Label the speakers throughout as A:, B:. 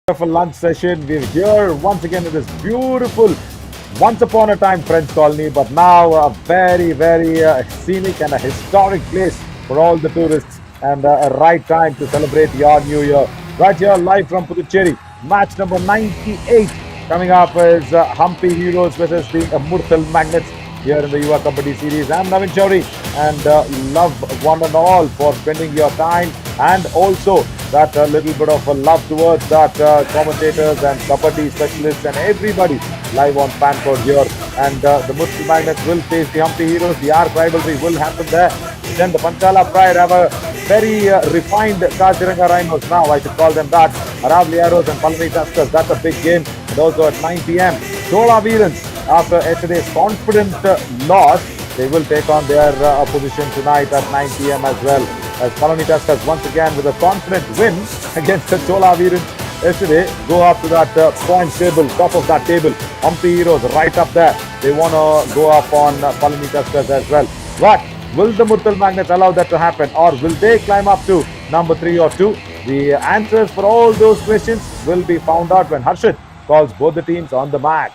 A: of a lunch session. We're here once again in this beautiful, once upon a time French colony, but now a very scenic and a historic place for all the tourists and a right time to celebrate your New Year. Right here, live from Puducherry, match number 98. Coming up is Hampi Heroes versus the Murthal Magnets here in the Yuva Kabaddi series. I'm Navin Chauri and love one and all for spending your time and also that little bit of a love towards that commentators and Kabaddi specialists and everybody live on Panthers here. And the Murthal Magnets will face the Hampi Heroes. The arch rivalry will happen there. Then the Panchala Pride have a very refined Kaziranga Rhinos now, I should call them that. Aravalli and Palani Tuskers, that's a big game. And also at 9 p.m. Chola Veerans, after yesterday's confident loss, they will take on their opposition tonight at 9 p.m. as well. As Palani Tuskers once again with a confident win against the Chola Veerans yesterday, go up to that points table, top of that table. Hampi Heroes right up there. They want to go up on Palani Tuskers as well. But will the Murthal Magnets allow that to happen, or will they climb up to number 3 or 2? The answers for all those questions will be found out when Harshit calls both the teams on the mat.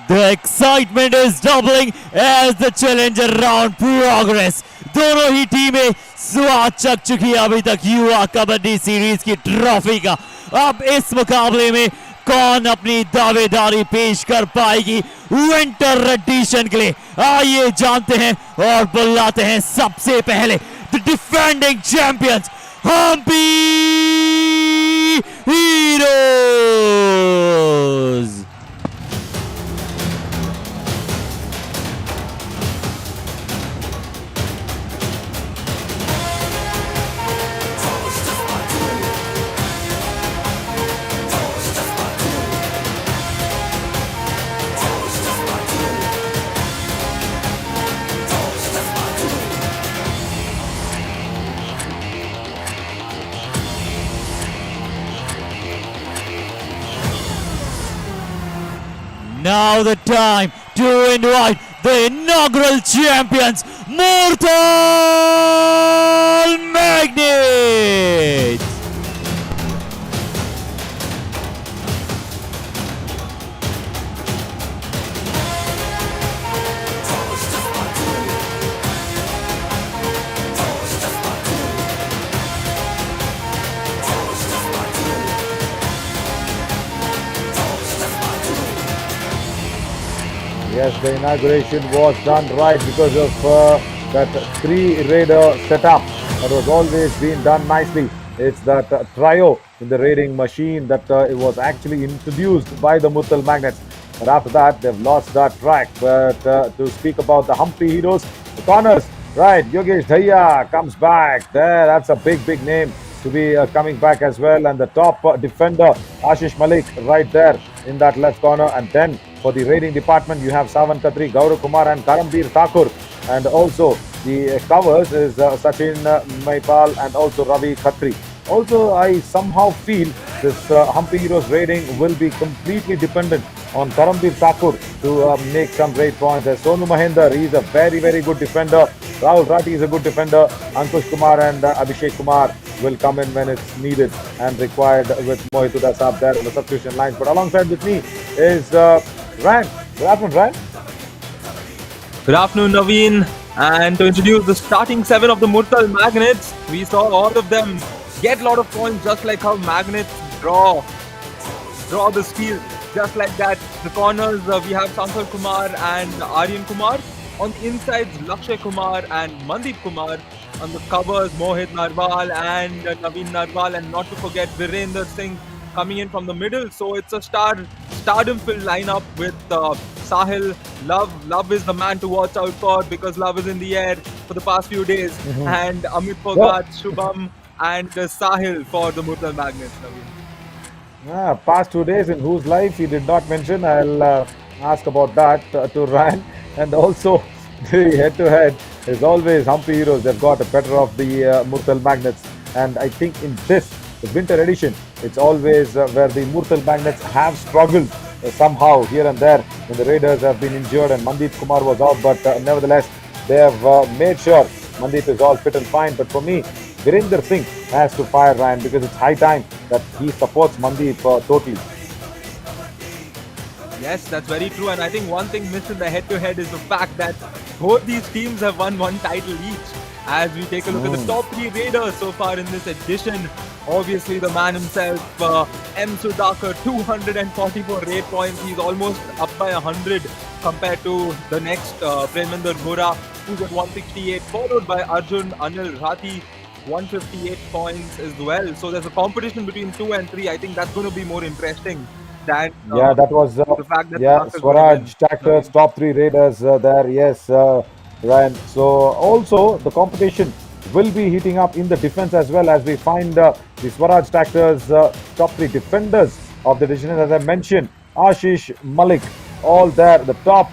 B: The excitement is doubling as the challenger round progress. दोनों ही टीमें स्वाद चख चुकी है अभी तक युवा kabaddi series की ट्रॉफी का. अब इस मुकाबले में कौन अपनी दावेदारी पेश कर पाएगी विंटर एडिशन के लिए, आइए जानते हैं और बुलाते हैं सबसे पहले the defending champions Hampi heroes. Now the time to invite the inaugural champions, Murthal Magnets.
A: Yes, the inauguration was done right because of that three-raider setup that was always been done nicely. It's that trio in the raiding machine that it was actually introduced by the Murthal Magnets. But after that, they've lost that track. But to speak about the Hampi Heroes, the corners, right, Yogesh Dhaya comes back. There, that's a big name to be coming back as well. And the top defender, Ashish Malik, right there in that left corner. And then for the raiding department, you have Savan Khatri, Gaurav Kumar and Karambir Thakur. And also the covers is Sachin Maipal and also Ravi Khatri. Also, I somehow feel this Hampi Heroes raiding will be completely dependent on Karambir Thakur to make some great points. There's Sonu Mahendra, he's a very good defender. Rahul Rati is a good defender. Ankush Kumar and Abhishek Kumar will come in when it's needed and required with Mohit Udas up there on the substitution lines. But alongside with me is Ryan. Good afternoon, Ryan.
C: Good afternoon, Naveen. And to introduce the starting 7 of the Murthal Magnets, we saw all of them get a lot of points, just like how Magnets draw this field. Just like that, the corners, we have Sankar Kumar and Aryan Kumar. On the insides, Lakshay Kumar and Mandeep Kumar. On the covers, Mohit Narwal and Naveen Narwal. And not to forget, Virendra Singh coming in from the middle. So it's a stardom-filled lineup with Sahil. Love is the man to watch out for because Love is in the air for the past few days. And Amit Phogat, Shubham and Sahil for the Murthal Magnets, Naveen.
A: Past 2 days in whose life he did not mention. I'll ask about that to Ryan. And also the head-to-head is always Hampi Heroes. They've got a better of the Murthal Magnets. And I think in this, the winter edition, it's always where the Murthal Magnets have struggled somehow here and there when the Raiders have been injured and Mandeep Kumar was out. But nevertheless, they have made sure Mandeep is all fit and fine. But for me, Virender Singh has to fire Ryan because it's high time that he supports Mandeep totally.
C: Yes, that's very true. And I think one thing missed in the head-to-head is the fact that both these teams have won one title each. As we take a look at the top three raiders so far in this edition, obviously the man himself, M. Sudhakar, 244 raid points. He's almost up by 100 compared to the next Preminder Gora, who's at 168, followed by Arjun Anil Rathi, 158 points as well. So there's a competition between 2 and 3. I think that's going to be more interesting than
A: Yeah, that was
C: the fact that
A: yeah,
C: Tuskers going to win.
A: Swaraj Tractors top three raiders there. Yes, Ryan. So also the competition will be heating up in the defense as well as we find the Swaraj Tractors top three defenders of the division. As I mentioned, Ashish Malik, all there, the top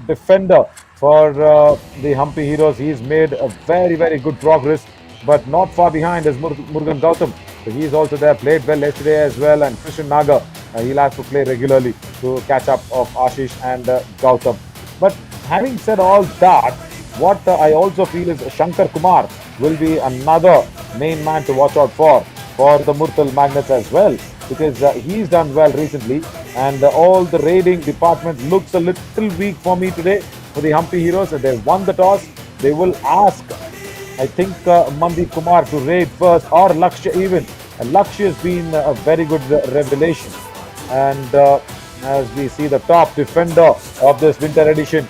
A: defender for the Hampi Heroes. He's made a very good progress, but not far behind is Murugan Gautam. So he's also there, played well yesterday as well, and Krishan Naga. He'll have to play regularly to catch up of Ashish and Gautam. But having said all that, what I also feel is Shankar Kumar will be another main man to watch out for the Murthal Magnets as well, because he's done well recently, and all the raiding department looks a little weak for me today for the Hampi Heroes. They won the toss. They will ask, I think, Mandeep Kumar to raid first, or Lakshya even. And Lakshya has been a very good revelation. And as we see the top defender of this winter edition,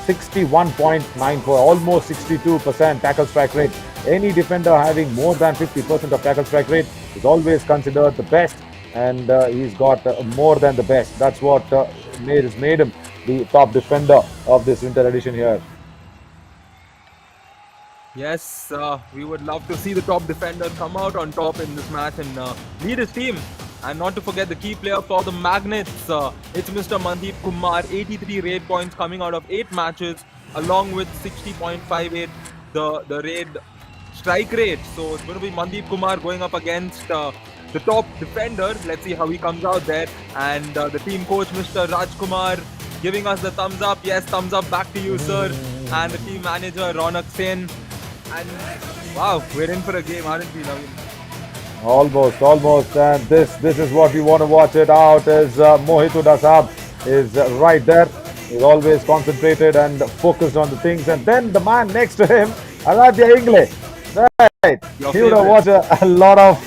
A: 61.94, almost 62% tackle strike rate. Any defender having more than 50% of tackle strike rate is always considered the best, and he's got more than the best. That's what made him the top defender of this winter edition here.
C: Yes, we would love to see the top defender come out on top in this match and lead his team. And not to forget the key player for the Magnets, it's Mr. Mandeep Kumar, 83 raid points coming out of 8 matches, along with 60.58 the raid strike rate. So it's going to be Mandeep Kumar going up against the top defender. Let's see how he comes out there. And the team coach, Mr. Rajkumar, giving us the thumbs up. Yes, thumbs up back to you, sir. And the team manager, Ronak Sen. And wow, we're in for a game, aren't we, Naveen?
A: Almost, and this is what we want to watch it out. Is Mohit Huda Saab is right there. He's always concentrated and focused on the things. And then the man next to him, Aradhya Ingle. Right, he would have watched a lot of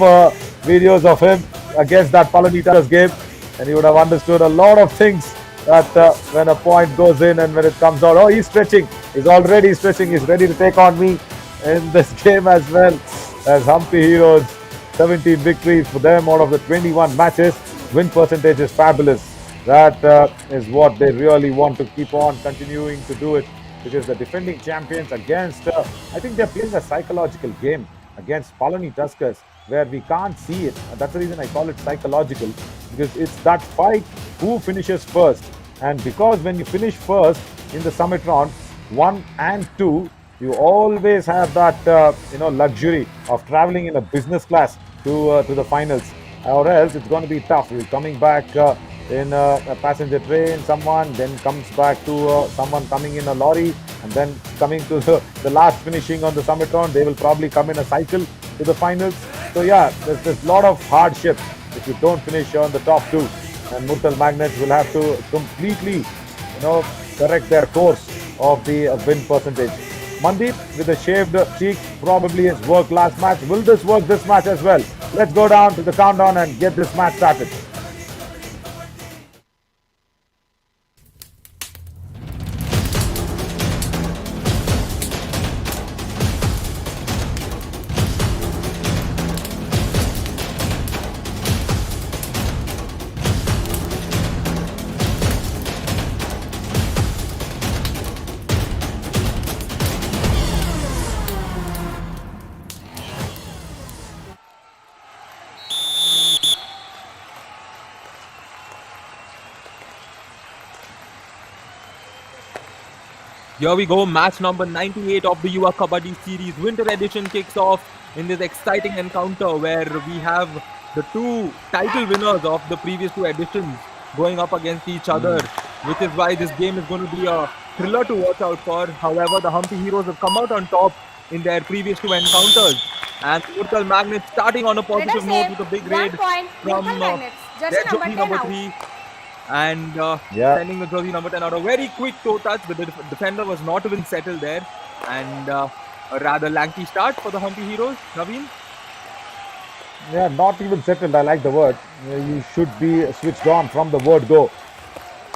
A: videos of him against that Palani Tuskers game, and he would have understood a lot of things. That when a point goes in and when it comes out, oh, he's stretching. He's already stretching. He's ready to take on me in this game as well. As Hampi Heroes, 17 victories for them out of the 21 matches. Win percentage is fabulous. That is what they really want to keep on continuing to do it, because the defending champions against, I think they're playing a psychological game against Palani Tuskers, where we can't see it. That's the reason I call it psychological, because it's that fight who finishes first. And because when you finish first in the summit round 1 and 2, you always have that luxury of traveling in a business class to the finals, or else it's going to be tough. You're coming back in a passenger train, someone then comes back to someone coming in a lorry, and then coming to the last finishing on the summit round. They will probably come in a cycle to the finals. So yeah, there's a lot of hardship if you don't finish on the top 2, and Murthal Magnets will have to completely correct their course of the win percentage. Mandeep with a shaved cheek, probably his work last match. Will this work this match as well? Let's go down to the countdown and get this match started.
C: Here we go, match number 98 of the Yuva Kabaddi series. Winter edition kicks off in this exciting encounter where we have the 2 title winners of the previous 2 editions going up against each other, which is why this game is going to be a thriller to watch out for. However, the Hampi Heroes have come out on top in their previous 2 encounters. And Murthal Magnets starting on a positive
D: Raiders
C: note
D: save.
C: with a big
D: 1
C: raid
D: point.
C: from
D: Murthal Magnets. Jersey
C: their
D: number
C: jersey
D: 10
C: number
D: out.
C: 3 and
A: Yeah.
C: sending the jersey number 10 out. A very quick toe touch. The defender was not even settled there. And a rather lanky start for the Hampi Heroes. Naveen?
A: Yeah, not even settled. I like the word. You should be switched on from the word go.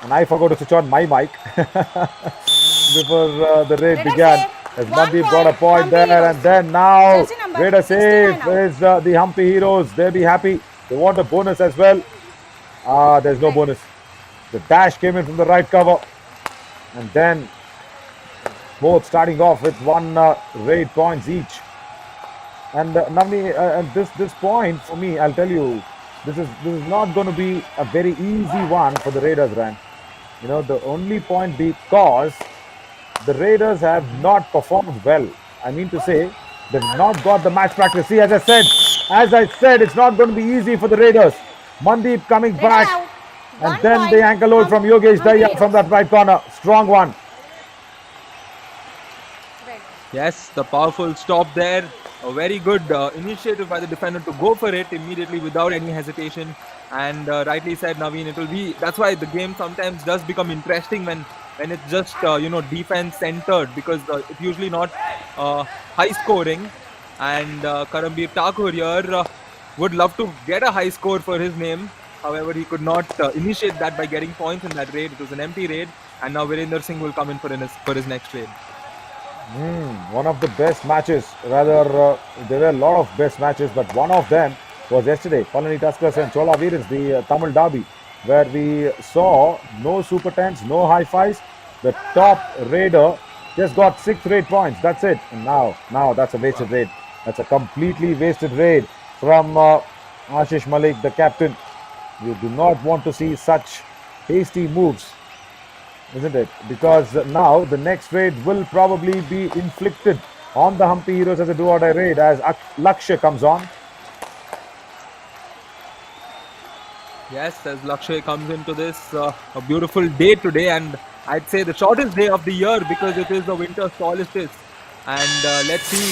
A: And I forgot to switch on my mic before the raid
D: Raiders
A: began.
D: save.
A: As
D: 1
A: Mandeep got a
D: point.
A: point
D: Hampi
A: there,
D: Heroes.
A: and then now
D: Jersey number
A: Raider
D: 69
A: save
D: out.
A: is the Hampi Heroes. They'll be happy. They want a bonus as well. There's no
D: Right.
A: bonus. The dash came in from the right cover, and then both starting off with one raid points each. And Navni, and this point for me, I'll tell you, this is not going to be a very easy one for the Raiders, Ran. You know, the only point because the Raiders have not performed well. I mean to say, they've not got the match practice. See, as I said, it's not going to be easy for the Raiders. Mandeep coming
D: Raider
A: back,
D: out.
A: and
D: 1
A: then
D: point.
A: the ankle hold from Yogesh
D: Hampi
A: Daya from
D: Heroes.
A: that right corner. Strong one.
D: Right.
C: Yes, the powerful stop there. A very good initiative by the defender to go for it immediately without any hesitation. And rightly said, Naveen, it will be. That's why the game sometimes does become interesting when it's just defense centered, because it's usually not high scoring. And Karambir Thakur here would love to get a high score for his name. However, he could not initiate that by getting points in that raid. It was an empty raid, and now Virender Singh will come in for his next raid.
A: One of the best matches, rather, there were a lot of best matches, but one of them was yesterday, Palani Tuskers and Chola Veerans, the Tamil derby, where we saw no super tens, no high fives. The top raider just got 6 raid points. That's it. And now that's a wasted raid. That's a completely wasted raid from Ashish Malik, the captain. You do not want to see such hasty moves, isn't it? Because now the next raid will probably be inflicted on the Hampi Heroes as a do-or-die raid as Lakshya comes on.
C: Yes, as Lakshay comes into this, a beautiful day today, and I'd say the shortest day of the year because it is the winter solstice. And let's see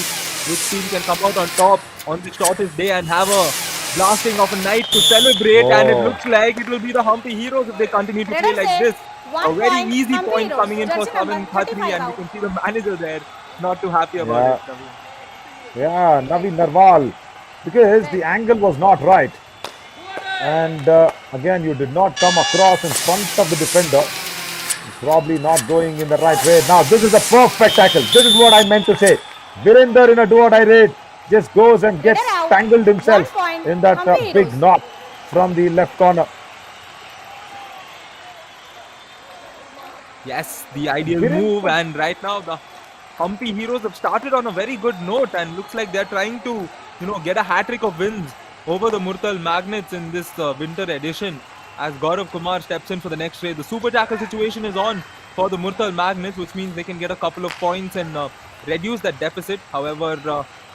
C: which team can come out on top on the shortest day and have a blasting of a night to celebrate. And it
A: Oh.
C: looks like it will be the Hampi Heroes if they continue to play
D: Raiders
C: like
D: save.
C: this. A
D: 1
C: very
D: point.
C: easy
D: Hampi
C: point
D: Heroes.
C: coming in for
D: Jersey number
C: Savan Khatri,
D: 35
C: and you
D: out.
C: can see the manager there not too happy about
A: Yeah.
C: it. Naveen.
A: Yeah, Navi Narwal. Because the angle was not right. And again, you did not come across in front of the defender. Probably not going in the right way. Now, this is a perfect tackle. This is what I meant to say. Virender in a do-or-die raid just goes and gets
D: Raider out.
A: tangled himself
D: 1 point.
A: in that
D: Hampi
A: big
D: Heroes.
A: knot from the left corner.
C: Yes, the ideal
A: Didn't-
C: move, and right now the Hampi Heroes have started on a very good note, and looks like they're trying to, get a hat trick of wins over the Murthal Magnets in this winter edition. As Gaurav Kumar steps in for the next raid, the super tackle situation is on for the Murthal Magnets, which means they can get a couple of points and reduce that deficit. However,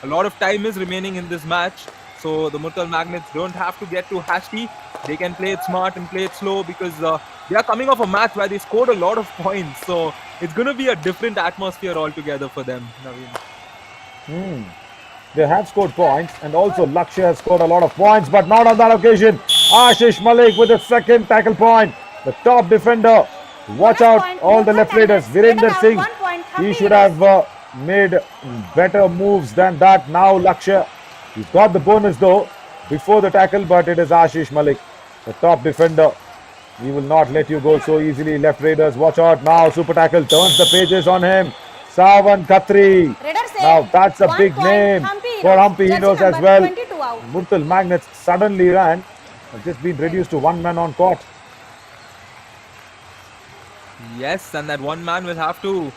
C: a lot of time is remaining in this match, so the Murthal Magnets don't have to get too hasty. They can play it smart and play it slow because they are coming off a match where they scored a lot of points. So it's going to be a different atmosphere altogether for them, Naveen.
A: They have scored points, and also Lakshya has scored a lot of points, but not on that occasion. Ashish Malik with a second tackle point. The top defender. Watch
D: Bonus
A: out,
D: point,
A: all the
D: Murthal
A: left raiders.
D: Magnets. Raider
A: Virender
D: out,
A: Singh.
D: 1 point.
A: He
D: Hampi
A: should
D: Heroes.
A: have made better moves than that. Now Lakshya. He's got the bonus though before the tackle, but it is Ashish Malik, the top defender. He will not let you go so easily. Left raiders, watch out now. Super tackle turns the pages on him. Savan Khatri.
D: Raiders save.
A: Now that's a
D: 1
A: big
D: point.
A: name
D: Hampi
A: for
D: Heroes.
A: Hampi
D: Jersey
A: Heroes as
D: number
A: well.
D: 22 out.
A: Murthal Magnets suddenly ran. Have just been reduced to one man on court.
C: Yes, and that one man will have to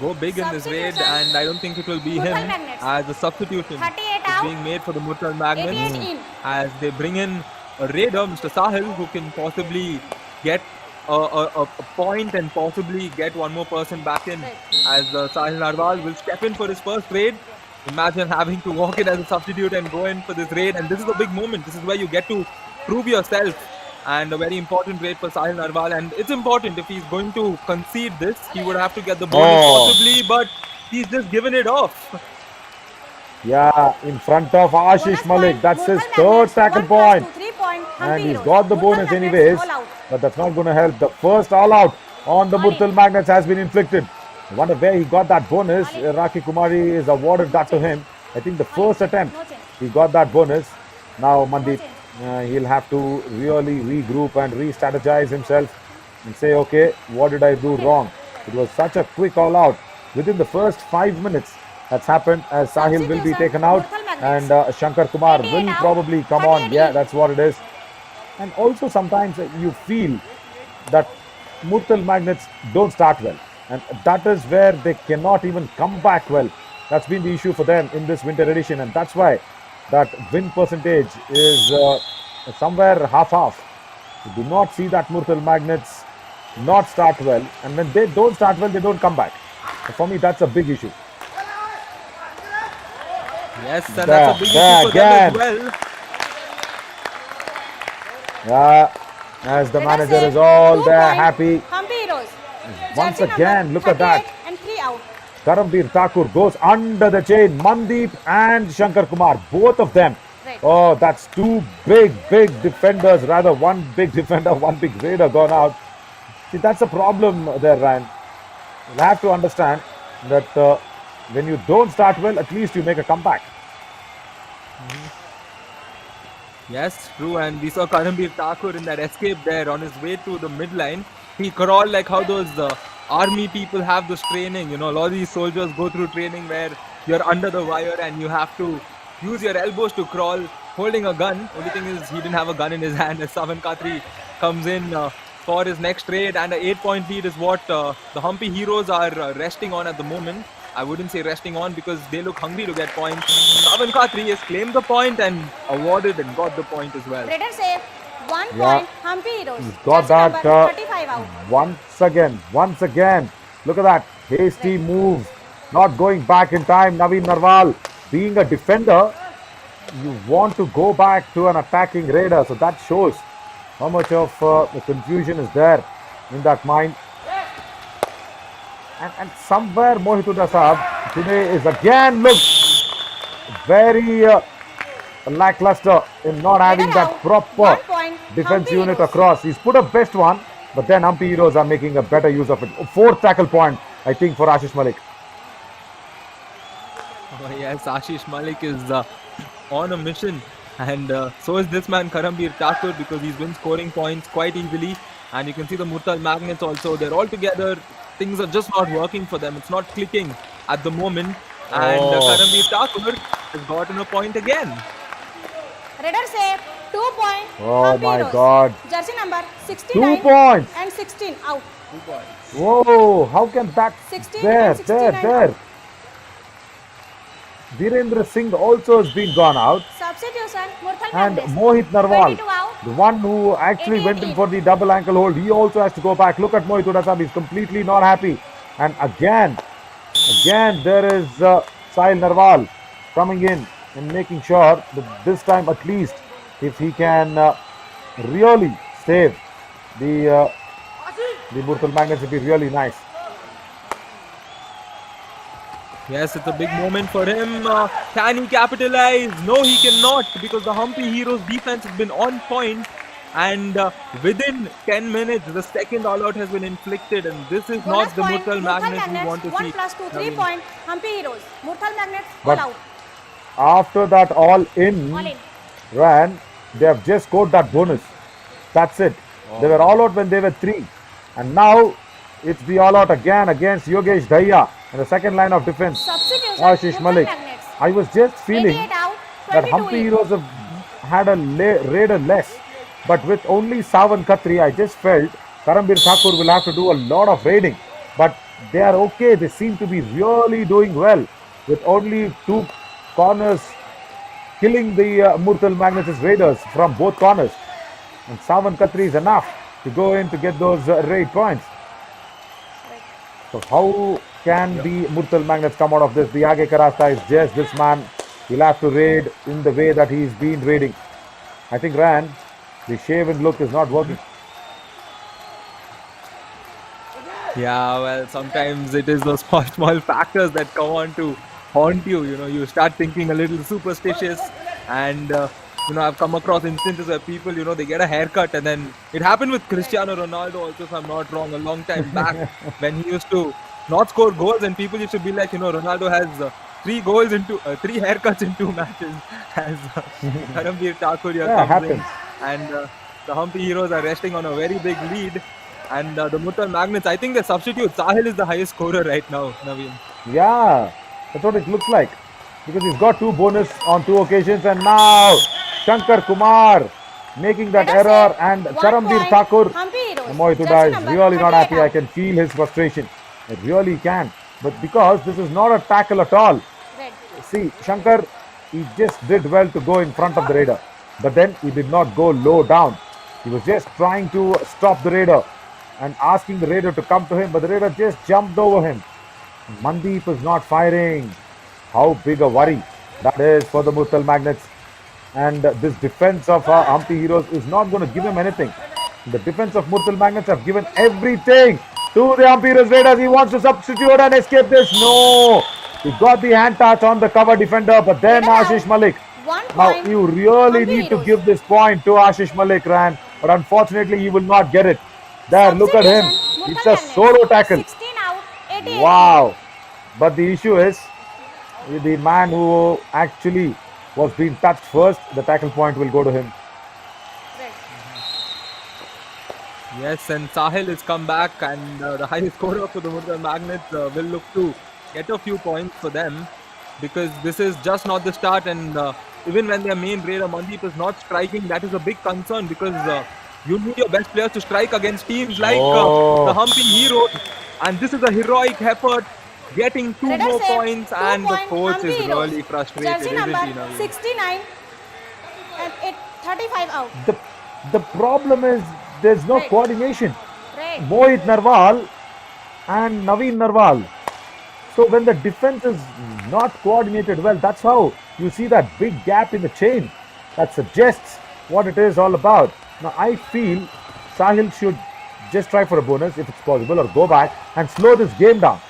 C: go big in this raid,
D: Substitution.
C: and I don't think it will be
D: Murthal
C: him
D: Magnets.
C: as a substitution
D: 38
C: is
D: out.
C: being made for the Murthal Magnets
D: 88 in.
C: as they bring in a raider, Mr. Sahil, who can possibly get a point and possibly get one more person back in,
D: Right.
C: as Sahil Narwal will step in for his first raid. Imagine having to walk in as a substitute and go in for this raid, and this is a big moment. This is where you get to prove yourself, and a very important raid for Sahil Narwal. And it's important, if he's going to concede this, he would have to get the bonus
A: Oh.
C: possibly, but he's just given it off.
A: Yeah, in front of Ashish
D: Bonus
A: Malik.
D: point,
A: That's his
D: Murthal
A: third
D: Magnets,
A: tackle
D: 1 plus
A: point.
D: 2, 3 point,
A: And
D: Hampi
A: he's
D: Heroes.
A: got the
D: Murthal
A: bonus
D: Magnets,
A: anyways.
D: all out.
A: But that's not going to help. The first all out on the
D: All in.
A: Murthal Magnets has been inflicted. I wonder where he got that bonus.
D: All in.
A: Raki Kumari is awarded that to him. I think the
D: All in.
A: first attempt
D: No change.
A: he got that bonus. Now Mandeep,
D: change.
A: he'll have to really regroup and re-strategize himself and say, okay, what did I do wrong? It was such a quick all out. Within the first 5 minutes, that's happened as Sahil will be
D: Substitution,
A: taken out
D: Murthal
A: and
D: Magnets.
A: Shankar Kumar
D: 88
A: will
D: out,
A: probably come on.
D: 38
A: Yeah,
D: in.
A: that's what it is. And also sometimes you feel that Murthal Magnets don't start well. And that is where they cannot even come back well. That's been the issue for them in this winter edition. And that's why that win percentage is somewhere half-half. You do not see that Murthal Magnets not start well. And when they don't start well, they don't come back. So for me, that's a big issue.
C: Yes, and
A: There,
C: that's a big
A: there
C: issue for them as
A: again.
C: well.
A: Yeah, as the
D: Let us
A: manager
D: say
A: is all
D: 2
A: there,
D: point,
A: happy.
D: Hampi Heroes.
A: Once
D: Jersey
A: again,
D: number
A: look at that.
D: 38 and 3 out.
A: Karambir Thakur goes under the chain. Mandeep and Shankar Kumar, both of them.
D: Right.
A: Oh, that's two big defenders. Rather, one big defender, one big raider gone out. See, that's a problem there, Ryan. You'll have to understand that when you don't start well, at least you make a comeback.
C: Yes, true. And we saw Karambir Thakur in that escape there on his way to the midline. He crawled like how those army people have this training. You know, a lot of these soldiers go through training where you're under the wire and you have to use your elbows to crawl holding a gun. Only thing is he didn't have a gun in his hand as Savan Khatri comes in for his next raid. And an 8-point lead is what the Hampi Heroes are resting on at the moment. I wouldn't say resting on because they look hungry to get points. Savan Khatri has claimed the point and awarded and got the point as well.
D: Raiders say 1
A: Yeah.
D: point, Hampi Heroes.
A: He's got
D: Jersey
A: that
D: number 35 out.
A: once again. Look at that hasty move, not going back in time. Naveen Narwal, being a defender, you want to go back to an attacking raider, so that shows how much of the confusion is there in that mind. And somewhere Mohituddin Sahab today is again look very lackluster in not having
D: Raider
A: that
D: out.
A: proper
D: 1 point,
A: defense
D: Hampi
A: unit
D: Heroes.
A: across. He's put a best one, but then Hampi Heroes are making a better use of it. Fourth tackle point, I think, for Ashish Malik.
C: Oh, yes, Ashish Malik is on a mission, and so is this man Karambir Thakur because he's been scoring points quite easily. And you can see the Murthal Magnets also, they're all together. Things are just not working for them. It's not clicking at the moment. And Karambir Thakur has gotten a point again.
D: Raiders say 2 point,
A: Oh
D: Hampi
A: my
D: Heroes.
A: God.
D: Jersey number 69
A: 2 points.
D: and 16 out.
A: Whoa, how can that?
D: 16
A: There,
D: and 69
A: there.
D: out.
A: Virendra Singh also has been gone out.
D: Substitution, Murthal
A: And
D: Magnets.
A: Mohit Narwal,
D: 22 out.
A: the one who actually went in for the double ankle hold, he also has to go back. Look at Mohituddin Sahab, he's completely not happy. And again there is Sahil Narwal coming in and making sure that this time at least if he can really save the Murthal Magnets, it would be really nice.
C: Yes, it's a big moment for him. Can he capitalize? No, he cannot because the Hampi Heroes defense has been on point. And within 10 minutes, the second all-out has been inflicted. And this is
D: Bonus
C: not the
D: point,
C: Murthal Magnets we want to
D: 1
C: see.
D: plus 2, 3 point, Hampi Heroes. Murthal Magnets,
A: But-
D: all out.
A: After that all in
D: All in.
A: ran, they have just scored that bonus. That's it. They were all out when they were 3. And now it's the all out again against Yogesh Daya in the second line of defense.
D: Substitution,
A: Ashish
D: Murthal
A: Malik.
D: Magnets.
A: I was just feeling
D: 88 out,
A: that
D: 22
A: Hampi
D: in.
A: Heroes have had a raider less. But with only Savan Khatri, I just felt Karambir Thakur will have to do a lot of raiding. But they are okay. They seem to be really doing well with only 2 corners killing the Murthal Magnets' raiders from both corners. And Savan Khatri is enough to go in to get those raid points. So how can the Murthal Magnets come out of this? The Aage ka rasta is just this man. He'll have to raid in the way that he's been raiding. I think Ran, the shaven look is not working.
C: Yeah, well, sometimes it is those small factors that come on to haunt you. You know, you start thinking a little superstitious, and I've come across instances where people, they get a haircut, and then it happened with Cristiano Ronaldo also, if I'm not wrong, a long time back when he used to not score goals, and people used to be like, Ronaldo has 3 haircuts in 2 matches, as Karambir Thakur here
A: Yeah,
C: comes in,
A: happens.
C: and the Hampi Heroes are resting on a very big lead, and the Murthal Magnets, I think the substitute Sahil is the highest scorer right now, Naveen.
A: Yeah, that's what it looks like. Because he's got 2 bonus on 2 occasions, and now Shankar Kumar making that
D: Let us
A: error,
D: say
A: and
D: 1
A: Charamveer
D: point,
A: Thakur.
D: Hampi Heroes.
A: Mohit
D: Jersey
A: Huda is
D: number
A: really not
D: 38
A: happy. I
D: out.
A: can feel his frustration. I really can. But because this is not a tackle at all.
D: Red.
A: See, Shankar, he just did well to go in front of the Raider. But then he did not go low down. He was just trying to stop the Raider and asking the Raider to come to him. But the Raider just jumped over him. Mandeep is not firing. How big a worry that is for the Murthal Magnets. And this defense of Hampi Heroes is not going to give him anything. The defense of Murthal Magnets have given everything to the Hampi Heroes Raiders. He wants to substitute and escape this. No! He got the hand touch on the cover defender, but then
D: Raider out.
A: Ashish Malik.
D: 1
A: Now
D: point.
A: you really
D: Hampi
A: need to
D: Heroes.
A: give this point to Ashish Malik, Ran. But unfortunately, he will not get it. There, look at him.
D: Substitution,
A: It's
D: Murthal
A: a
D: Magnets.
A: solo tackle.
D: 16 out, 88.
A: Wow. But the issue is, the man who actually was being touched first, the tackle point will go to him.
D: Red.
C: Yes, and Sahil has come back, and the highest scorer for the Murthal Magnets will look to get a few points for them, because this is just not the start, and even when their main raider Mandeep is not striking, that is a big concern, because you need your best players to strike against teams like
A: Oh.
C: the Hampi Heroes, and this is a heroic effort, getting 2
D: Raider
C: more
D: save,
C: points,
D: 2
C: and the
D: point,
C: coach
D: Hampi
C: is
D: Heroes.
C: really frustrated,
D: Jersey
C: isn't
D: number
C: he, Naveen?
D: 69 and 35 out.
A: The problem is there's no
D: Right.
A: coordination.
D: Red.
A: Mohit Narwal and Naveen Narwal. So when the defense is not coordinated well, that's how you see that big gap in the chain. That suggests what it is all about. Now I feel Sahil should just try for a bonus if it's possible, or go back and slow this game down.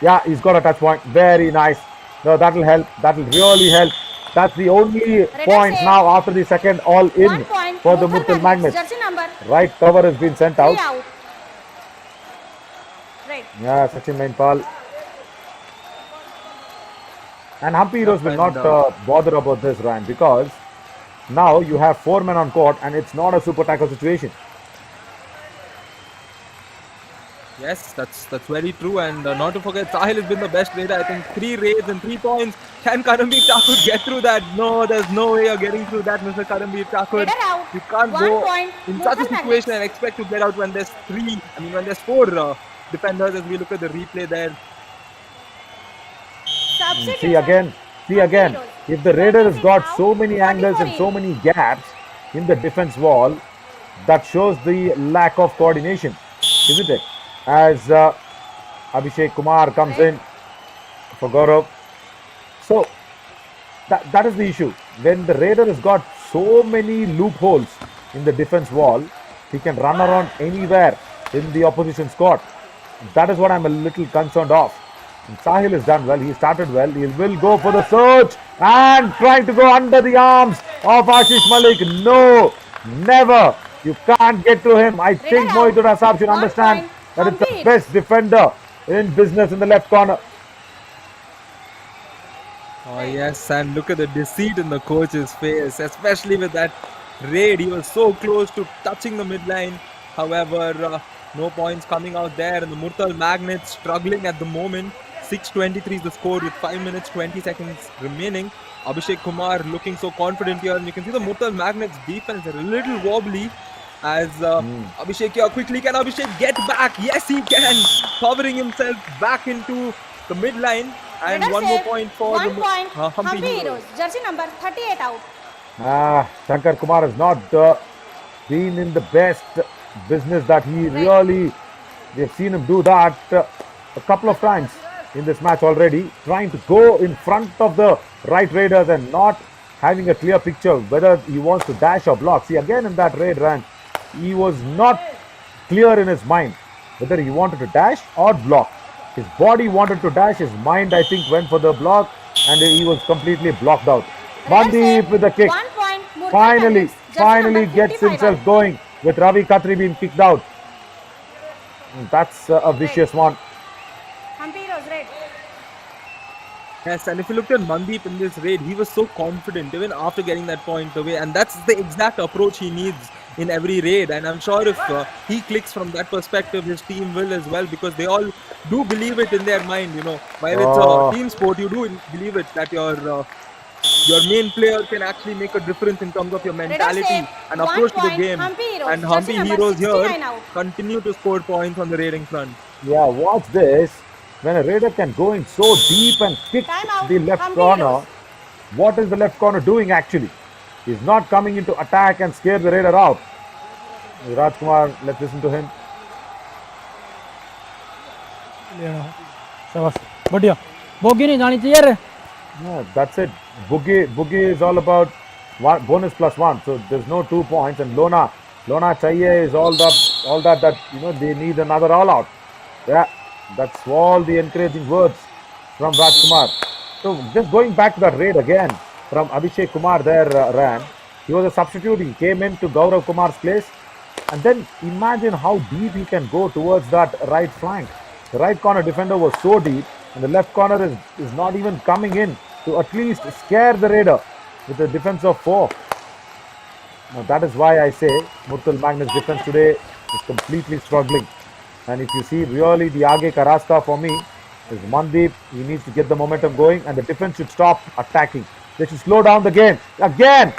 A: Yeah, he's got a touch point. Very nice. No, that'll help. That'll really help. That's the only point
D: save.
A: now after the second all
D: 1
A: in
D: point.
A: for the
D: Murthal
A: Murthal Magnets.
D: Jersey number
A: Right cover has been sent
D: 3
A: out.
D: out. Red.
A: Yeah, Sachin Mainpal. And Hampi Heroes will
C: and,
A: not bother about this, Ryan, because now you have 4 men on court and it's not a super tackle situation.
C: Yes, that's very true, and not to forget, Sahil has been the best raider. I think 3 raids and 3 points. Can Karambir Thakur get through that? No, there's no way you're getting through that, Mr. Karambir Thakur.
D: Raider out.
C: You can't
D: 1
C: go
D: point.
C: in such a
D: Murthal
C: situation
D: Magnets.
C: and expect to get out when there's when there's 4 defenders. As we look at the replay there,
D: Substitution.
A: See again. If the Raider has got so many angles
D: 44
A: and so many gaps in the defense wall, that shows the lack of coordination, isn't it? As Abhishek Kumar comes in for Gaurav. So that is the issue. When the Raider has got so many loopholes in the defense wall, he can run around anywhere in the opposition's court. That is what I'm a little concerned of. And Sahil has done well. He started well. He will go for the search and trying to go under the arms of Ashish Malik. No, never. You can't get to him. I think
D: out.
A: Mohit Huda Saab should
D: 1
A: understand
D: point.
A: that it's the
D: Hampi.
A: best defender in business in the left corner.
C: oh yes, and look at the deceit in the coach's face, especially with that raid. He was so close to touching the midline. However, no points coming out there, and the Murthal Magnets struggling at the moment. 6:23 is the score with 5 minutes 20 seconds remaining. Abhishek Kumar looking so confident here, and you can see the Murthal Magnets defense are a little wobbly. As Abhishek here quickly, can Abhishek get back? Yes, he can, covering himself back into the midline, and
D: Raider
C: 1 more
D: save,
C: point for
D: 1
C: the
D: point.
C: Hampi
D: Hampi
C: Heroes.
D: Heroes. Jersey number 38 out.
A: Shankar Kumar has not been in the best business that he really. We have seen him do that a couple of times in this match already, trying to go in front of the right raiders and not having a clear picture whether he wants to dash or block. See, again in that raid run, he was not clear in his mind whether he wanted to dash or block. His body wanted to dash, his mind, I think, went for the block, and he was completely blocked out.
D: Raiders
A: Mandeep
D: save.
A: with the kick.
D: 1 point. Murthal
A: Finally,
D: Magnets. Jersey number
A: gets
D: 55
A: himself
D: out.
A: going with Ravi Khatri being kicked out. That's a vicious one.
D: Hampi Heroes red.
C: Yes, and if you looked at Mandeep in this raid, he was so confident even after getting that point away, and that's the exact approach he needs in every raid. And I'm sure if he clicks from that perspective, his team will as well, because they all do believe it in their mind. While it's
A: Oh.
C: a team sport, you do believe it that your main player can actually make a difference in terms of your mentality
D: save.
C: and
D: 1
C: approach to the
D: point.
C: game.
D: Hampi Heroes.
C: And
D: Jersey
C: Hampi
D: number
C: Heroes here
D: 69 out.
C: continue to score points on the raiding front.
A: Yeah, watch this. When a raider can go in so deep and kick
D: Time out.
A: the left
D: Hampi
A: corner,
D: Heroes.
A: what is the left corner doing actually? He's not coming into attack and scare the raider out. Rajkumar, let's listen to him.
E: शाबाश बढ़िया bogie नहीं जानी चाहिए रे
A: Yeah, that's it. Boogie is all about bonus +1. So there's no 2 points. And Lona Chahiye is all that they need another all out. Yeah, that's all the encouraging words from Rajkumar. So just going back to that raid again from Abhishek Kumar there ran. He was a substitute. He came in to Gaurav Kumar's place. And then imagine how deep he can go towards that right flank. The right corner defender was so deep, and the left corner is not even coming in to at least scare the raider with a defense of 4. Now that is why I say Murthal Magnets defense today is completely struggling. And if you see really the Aage ka rasta for me is Mandeep. He needs to get the momentum going, and the defense should stop attacking. They should slow down the game. Again.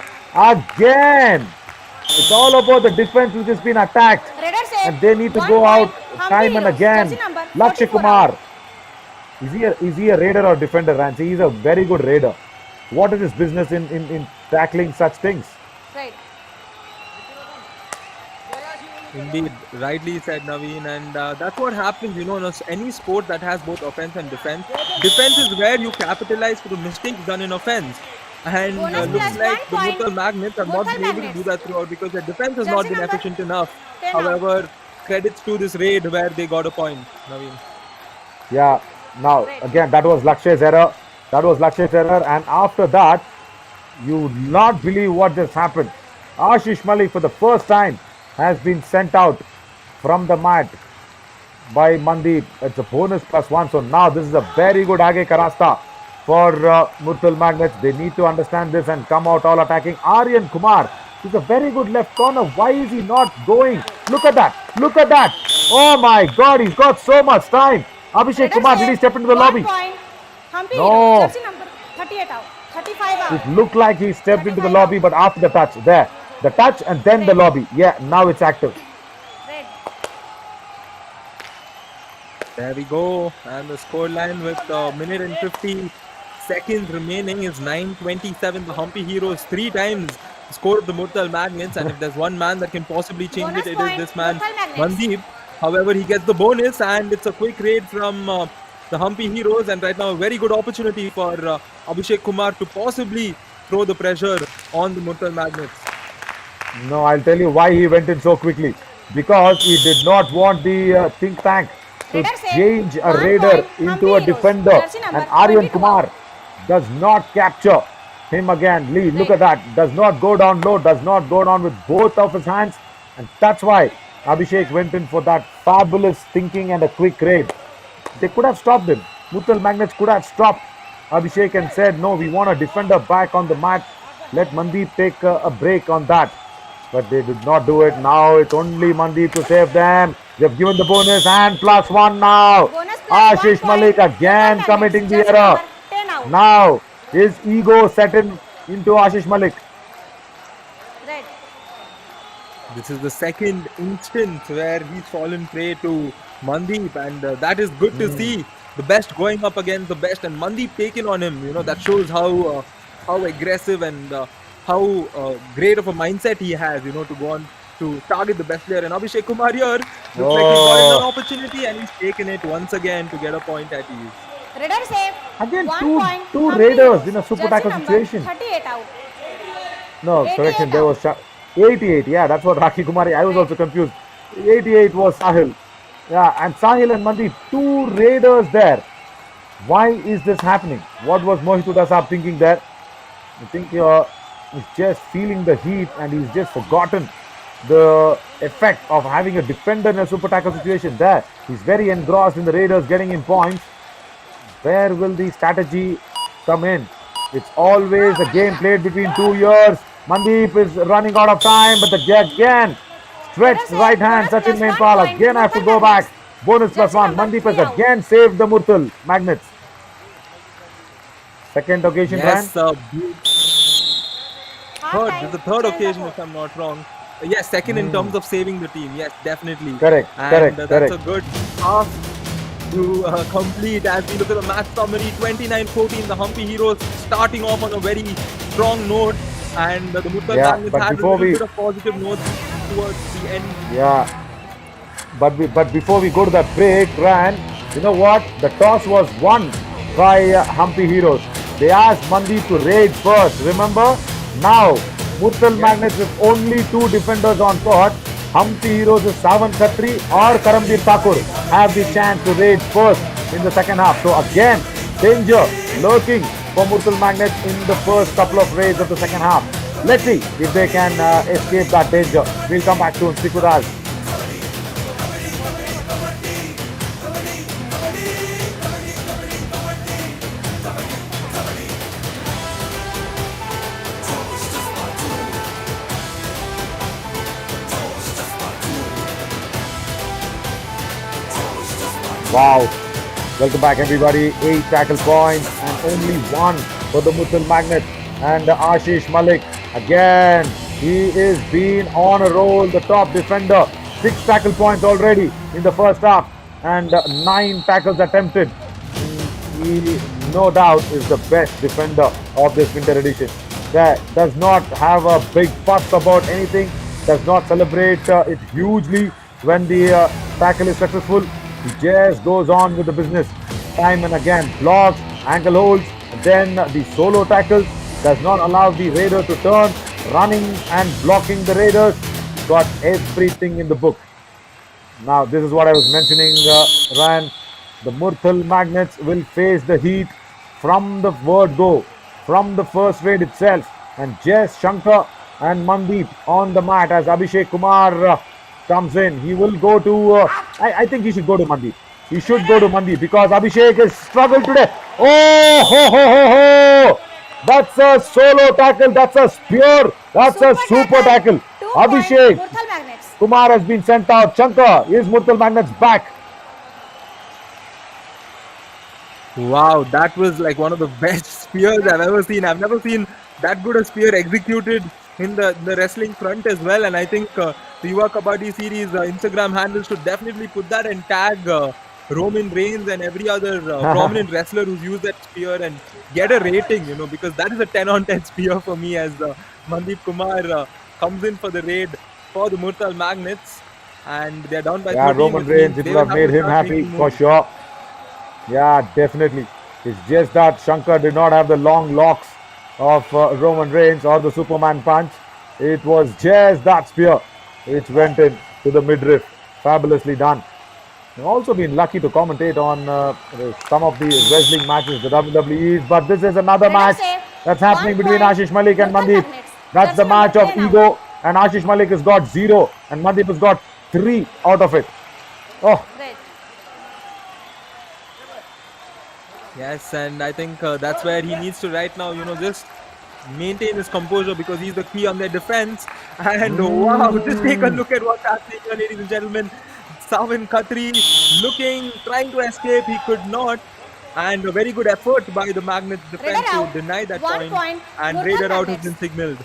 A: It's all about the defense which has been attacked.
D: Raiders save.
A: And they need to
D: 1
A: go
D: point.
A: out
D: Hampi
A: time and
D: Heroes.
A: again.
D: Jersey number
A: Lakshya
D: 44
A: Kumar.
D: out.
A: Is he a raider or defender, Ranchi? He's a very good raider. What is his business in tackling such things?
D: Right.
C: Indeed, rightly said Naveen, and that's what happens, in any sport that has both offense and defense. Defense is where you capitalize for the mistakes done in offense. And
D: Bonus
C: looks
D: plus
C: like
D: 1
C: the
D: point.
C: Murthal Magnets have not
D: Murthal
C: been able to
D: Magnets.
C: do that throughout, because their defense has
D: Jersey
C: not been
D: number
C: efficient enough.
D: 10 out.
C: However, credits to this raid where they got a point, Naveen.
A: Yeah. Now,
D: Right.
A: again, that was Lakshya's error. And after that, you will not believe what just happened. Ashish Malik, for the first time, has been sent out from the mat by Mandeep. It's a bonus +1. So now this is a very good Aage Karasta for Murthal Magnets. They need to understand this and come out all attacking. Aryan Kumar is a very good left corner. Why is he not going? Look at that. Oh my God, he's got so much time. Abhishek
D: Raiders
A: Kumar, did he
D: save.
A: step into the
D: 1
A: lobby?
D: point. Hampi
A: No.
D: Heroes. Jersey number 38 out. 35 out.
A: It looked like he stepped into the
D: 35
A: lobby, but after the touch, there. The touch and then the lobby. Yeah, now it's active.
D: Red.
C: There we go. And the scoreline with a minute and 50 seconds remaining is 9:27. The Hampi Heroes 3 times scored the Murthal Magnets, and if there's one man that can possibly change
D: Bonus
C: it, it is
D: point,
C: this man,
D: Murthal Magnets.
C: Mandeep. However, he gets the bonus, and it's a quick raid from the Hampi Heroes, and right now a very good opportunity for Abhishek Kumar to possibly throw the pressure on the Murthal Magnets.
A: No, I'll tell you why he went in so quickly. Because he did not want the think tank to
D: Raider save.
A: change a
D: 1
A: raider
D: point.
A: into
D: Hampi
A: a
D: Heroes.
A: defender.
D: Jersey number
A: And Aryan
D: 22
A: Kumar does not capture him again. Lee, look at that. Does not go down low, does not go down with both of his hands. And that's why Abhishek went in for that fabulous thinking and a quick raid. They could have stopped him. Murthal Magnets could have stopped Abhishek and said, no, we want a defender back on the mat. Let Mandeep take a break on that. But they did not do it. Now it's only Mandeep to save them. They've given the bonus and +1 now.
D: Bonus plus
A: Ashish
D: 1
A: Malik
D: point.
A: again
D: Murthal
A: committing the
D: Magnets. Jersey
A: error.
D: number 10 out.
A: Now his ego set into Ashish Malik.
D: Red.
C: This is the second instance where he's fallen prey to Mandeep, and that is good to see. The best going up against the best, and Mandeep taking on him. That shows how aggressive and how great of a mindset he has. To go on to target the best player. And Abhishek Kumar here looks like he's got an opportunity, and he's taken it once again to get a point at ease.
D: Raider save.
A: Again,
D: 1
A: two
D: point. Hampi
A: raiders
D: Heroes.
A: in a super
D: Jersey
A: tackle
D: number
A: situation.
D: 38 out.
A: No,
D: 88
A: correction. There
D: out.
A: was 88. Yeah, that's what Rakhi Kumari. I was also confused. 88 was Sahil. Yeah, and Sahil and Mandeep, two raiders there. Why is this happening? What was Mohit Huda Saab thinking there? I think he's just feeling the heat and he's just forgotten the effect of having a defender in a super tackle situation there. He's very engrossed in the Raiders getting in points. Where will the strategy come in? It's always a game played between 2 years. Mandeep is running out of time, but again, stretched right hand, Sachin Mainpal. Again, I have to go back. Bonus plus one. Mandeep has again saved the Murthal Magnets. Second occasion,
C: Yes,
A: Ryan.
C: this is the third occasion if I'm not wrong. Yes, second in terms of saving the team. Yes, definitely.
A: Correct,
C: And
A: correct.
C: that's a good half to complete as we look at the match summary. 29-14, the Hampi Heroes starting off on a very strong note, and the Murthal
A: Yeah,
C: Magnets
A: but
C: had a
A: before
C: little
A: we-
C: bit of positive notes towards the end.
A: Yeah. But before we go to that break, Ryan, you know what? The toss was won by Hampi Heroes. They asked Mandeep to raid first. Remember? Now, Murthal Magnets with only two defenders on court. Hampi Heroes with Savan Khatri or Karamveer Thakur have the chance to raid first in the second half. So again, danger lurking for Murthal Magnets in the first couple of raids of the second half. Let's see if they can escape that danger. We'll come back soon. Stick with us. Wow. Welcome back everybody. 8 tackle points and only one for the Murthal Magnets. And Ashish Malik again. He is being on a roll. The top defender. 6 tackle points already in the first half. And 9 tackles attempted. He no doubt is the best defender of this winter edition. That does not have a big fuss about anything. Does not celebrate it hugely when the tackle is successful. He just goes on with the business time and again. Blocks, ankle holds, then the solo tackles. Does not allow the Raider to turn. Running and blocking the Raiders. Got everything in the book. Now, this is what I was mentioning, Ryan. The Murthal Magnets will face the heat from the word go, from the first raid itself. And Jess, Shankar and Mandeep on the mat as Abhishek Kumar comes in. He will go to, I think he should go to Mandeep. He should go to Mandeep because Abhishek has struggled today. Oh, ho, ho, ho, ho. That's a solo tackle. That's a spear. That's a super tackle. Abhishek
D: Murthal Magnets.
A: Kumar has been sent out. Shankar is Murthal Magnets back.
C: Wow, that was like one of the best spears I've ever seen. I've never seen that good a spear executed in the wrestling front as well. And I think the Yuva Kabaddi series Instagram handles should definitely put that and tag Roman Reigns and every other prominent wrestler who's used that spear and get a rating, because that is a 10 on 10 spear for me as Mandeep Kumar comes in for the raid for the Murthal Magnets. And they're down by 13,
A: Roman
C: which
A: Reigns,
C: means
A: it
C: they
A: would
C: will
A: have made
C: to
A: him
C: start
A: happy
C: making
A: for
C: moves.
A: sure. Yeah, definitely. It's just that Shankar did not have the long locks of Roman Reigns or the Superman punch. It was just that spear which went in to the midriff. Fabulously done. I've also been lucky to commentate on some of the wrestling matches, the WWEs, but this is another match that's happening between Ashish Malik and Mandeep. That's the match of ego, and Ashish Malik has got 0 and Mandeep has got 3 out of it. Oh,
D: Great.
C: Yes, and I think that's where he needs to right now, just maintain his composure because he's the key on their defense. And wow, just take a look at what's happening here, ladies and gentlemen. Savan Khatri trying to escape, he could not. And a very good effort by the Magnets defense
D: Raider
C: to
D: out.
C: deny that
D: 1 point.
C: And
D: Murthal
C: Raider out has
D: Magnets.
C: been signaled.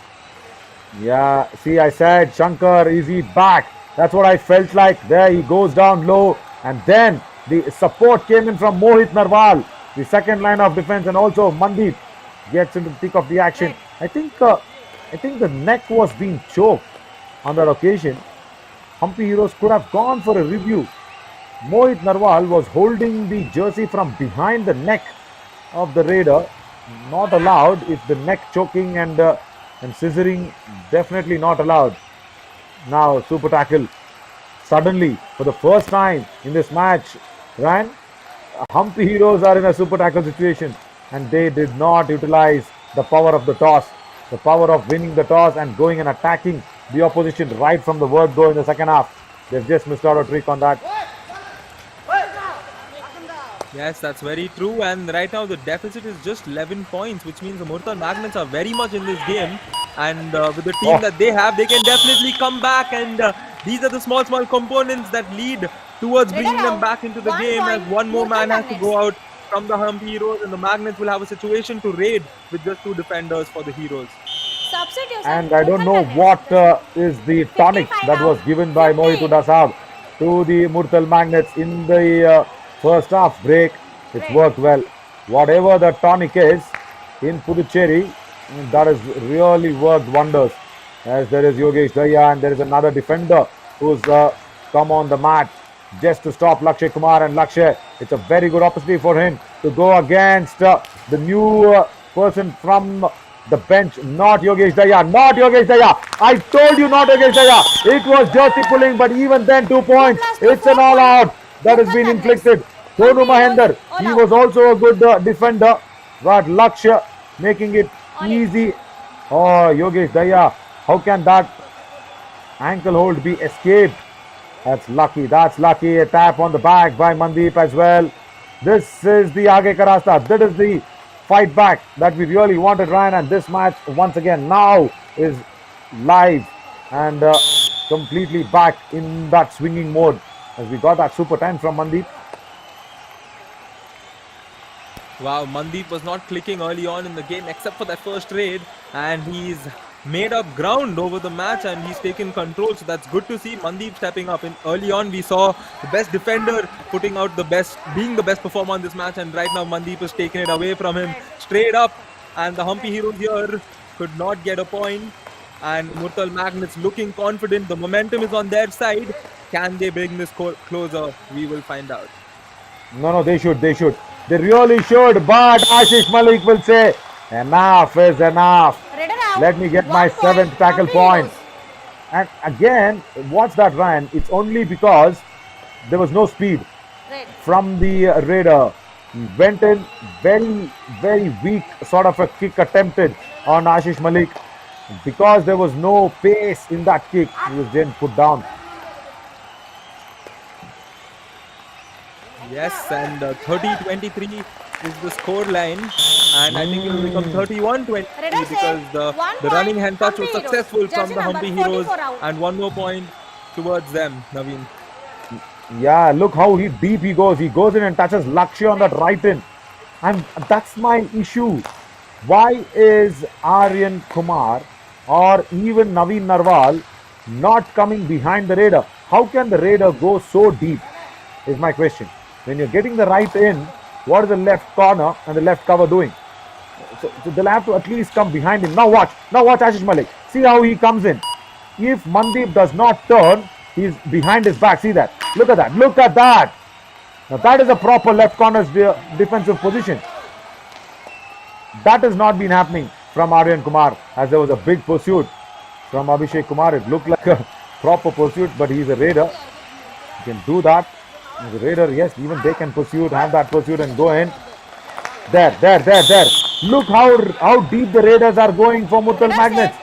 A: yeah, see, I said Shankar, is he back? That's what I felt like. There he goes down low, and then the support came in from Mohit Narwal, the second line of defense, and also Mandeep gets into the thick of the action. I think the neck was being choked on that occasion. Hampi Heroes could have gone for a review. Mohit Narwal was holding the jersey from behind the neck of the Raider. Not allowed. If the neck choking and scissoring, definitely not allowed. Now super tackle. Suddenly, for the first time in this match, Ryan, Hampi Heroes are in a super tackle situation and they did not utilize the power of the toss, the power of winning the toss and going and attacking the opposition right from the word go in the second half. They've just missed out a trick on that.
C: Yes, that's very true. And right now the deficit is just 11 points, which means the Murthal Magnets are very much in this game. And with the team that they have, they can definitely come back. And these are the small components that lead towards bringing them back into the game. As one more man has to go out from the Hampi Heroes, and the Magnets will have a situation to raid with just 2 defenders for the Heroes.
D: Substitution.
A: And I don't know what is the tonic that was given by Mohitu Dasab to the Murthal Magnets in the first half break. It's worked well. Whatever the tonic is in Puducherry, that has really worked wonders. As there is Yogesh Daya and there is another defender who's come on the mat just to stop Lakshay Kumar. And Lakshay, it's a very good opportunity for him to go against the new person from the bench, not Yogesh Daya, not Yogesh Daya. I told you not Yogesh Daya. It was dirty pulling, but even then 2 points. It's an all out that has been inflicted. Sonu Mahender, he was also a good defender, but Lakshya making it easy. Oh, Yogesh Daya, how can that ankle hold be escaped? That's lucky, that's lucky. A tap on the back by Mandeep as well. This is the Aage Ka Rasta. That is the fight back that we really wanted, Ryan. And this match, once again, now is live and completely back in that swinging mode. As we got that super 10 from Mandeep.
C: Wow, Mandeep was not clicking early on in the game except for that first raid, and he's made up ground over the match and he's taken control. So that's good to see Mandeep stepping up. In early on, we saw the best defender putting out the best, being the best performer in this match, and right now Mandeep has taken it away from him straight up. And the Hampi Heroes here could not get a point. And Murthal Magnets looking confident. The momentum is on their side. Can they bring this closer? We will find out.
A: No, they should. They really should. But Ashish Malik will say, enough is enough. Let me get my 7th tackle point. And again, what's that, Ryan? It's only because there was no speed from the Raider. He went in very, very weak sort of a kick attempted on Ashish Malik. Because there was no pace in that kick, he was then put down.
C: Yes, and 30-23 is the score line, and I think it will become 31-23 because the running hand touch was successful from the Hampi Heroes, and 1 more point towards them, Naveen.
A: Yeah, look how deep he goes. He goes in and touches Lakshya on that right in. And that's my issue. Why is Aryan Kumar or even Naveen Narwal not coming behind the Raider? How can the Raider go so deep is my question. When you're getting the right in, what is the left corner and the left cover doing? So they'll have to at least come behind him. Now watch Ashish Malik. See how he comes in. If Mandeep does not turn, he's behind his back. See that? Look at that. Now that is a proper left corner's defensive position. That has not been happening from Aryan Kumar, as there was a big pursuit from Abhishek Kumar. It looked like a proper pursuit, but he's a Raider. He can do that. He's a Raider, yes, even they can have that pursuit and go in. There. Look how deep the Raiders are going for Murthal Magnets.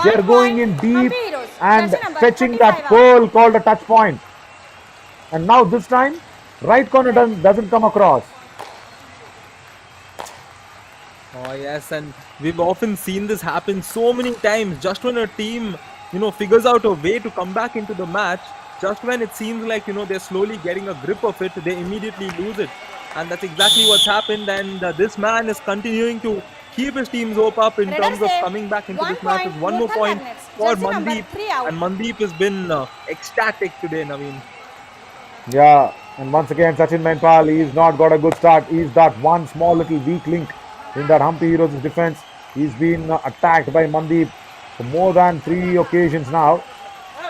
A: They are going in deep and fetching that goal called a touch point. And now this time, right corner doesn't come across.
C: Oh yes, and we've often seen this happen so many times. Just when a team, figures out a way to come back into the match, just when it seems like, they're slowly getting a grip of it, they immediately lose it. And that's exactly what's happened. And this man is continuing to keep his team's hope up in terms of coming back into this match with 1 more point for Mandeep. And Mandeep has been ecstatic today, Naveen.
A: Yeah, and once again, Sachin Mainpal, he's not got a good start. He's that one small little weak link in that Hampi Heroes' defense. He's been attacked by Mandeep for more than 3 occasions now.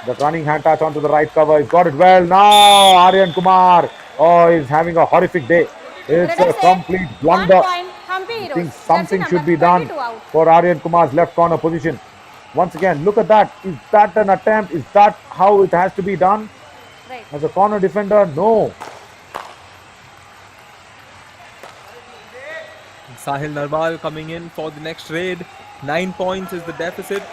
A: The running hand touch onto the right cover. He's got it well. Now Aryan Kumar. Oh, he's having a horrific day. It's a complete blunder. I think something should be done for Aryan Kumar's left corner position. Once again, look at that. Is that an attempt? Is that how it has to be done? as a corner defender? No.
C: Sahil Narwal coming in for the next raid. 9 points is the deficit.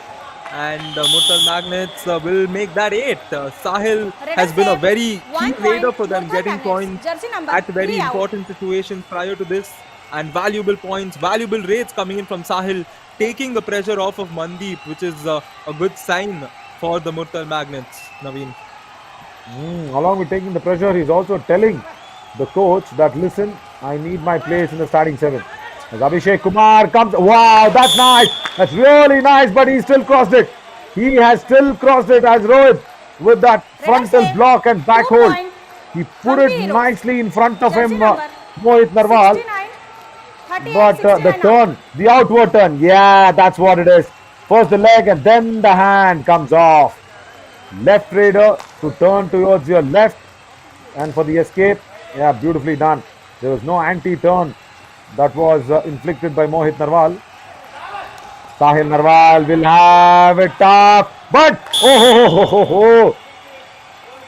C: And Murthal Magnets will make that 8. Sahil has been a
D: save.
C: very
D: 1
C: key raider
D: point,
C: for them,
D: Murthal
C: getting
D: Magnets.
C: points
D: Jersey number
C: at very
D: 3 out.
C: important situations prior to this. And valuable points, valuable raids coming in from Sahil, taking the pressure off of Mandeep, which is a good sign for the Murthal Magnets, Naveen.
A: Along with taking the pressure, he's also telling the coach that, listen, I need my place in the starting 7. As Abhishek Kumar comes, wow, that's nice. That's really nice, but he still crossed it. He has still crossed it as Rohit with that frontal
D: save.
A: block and back
D: 2
A: hold.
D: point.
A: He put
D: Hampi
A: it
D: Heroes.
A: nicely in front of
D: Jersey
A: him,
D: number
A: Mohit Narwal.
D: 69, 38,
A: But the
D: 69 out.
A: turn, the outward turn, yeah, that's what it is. First the leg and then the hand comes off. Left raider to turn towards your left, and for the escape, yeah, beautifully done. There was no anti-turn that was inflicted by Mohit Narwal. Sahil Narwal will have it tough, but oh.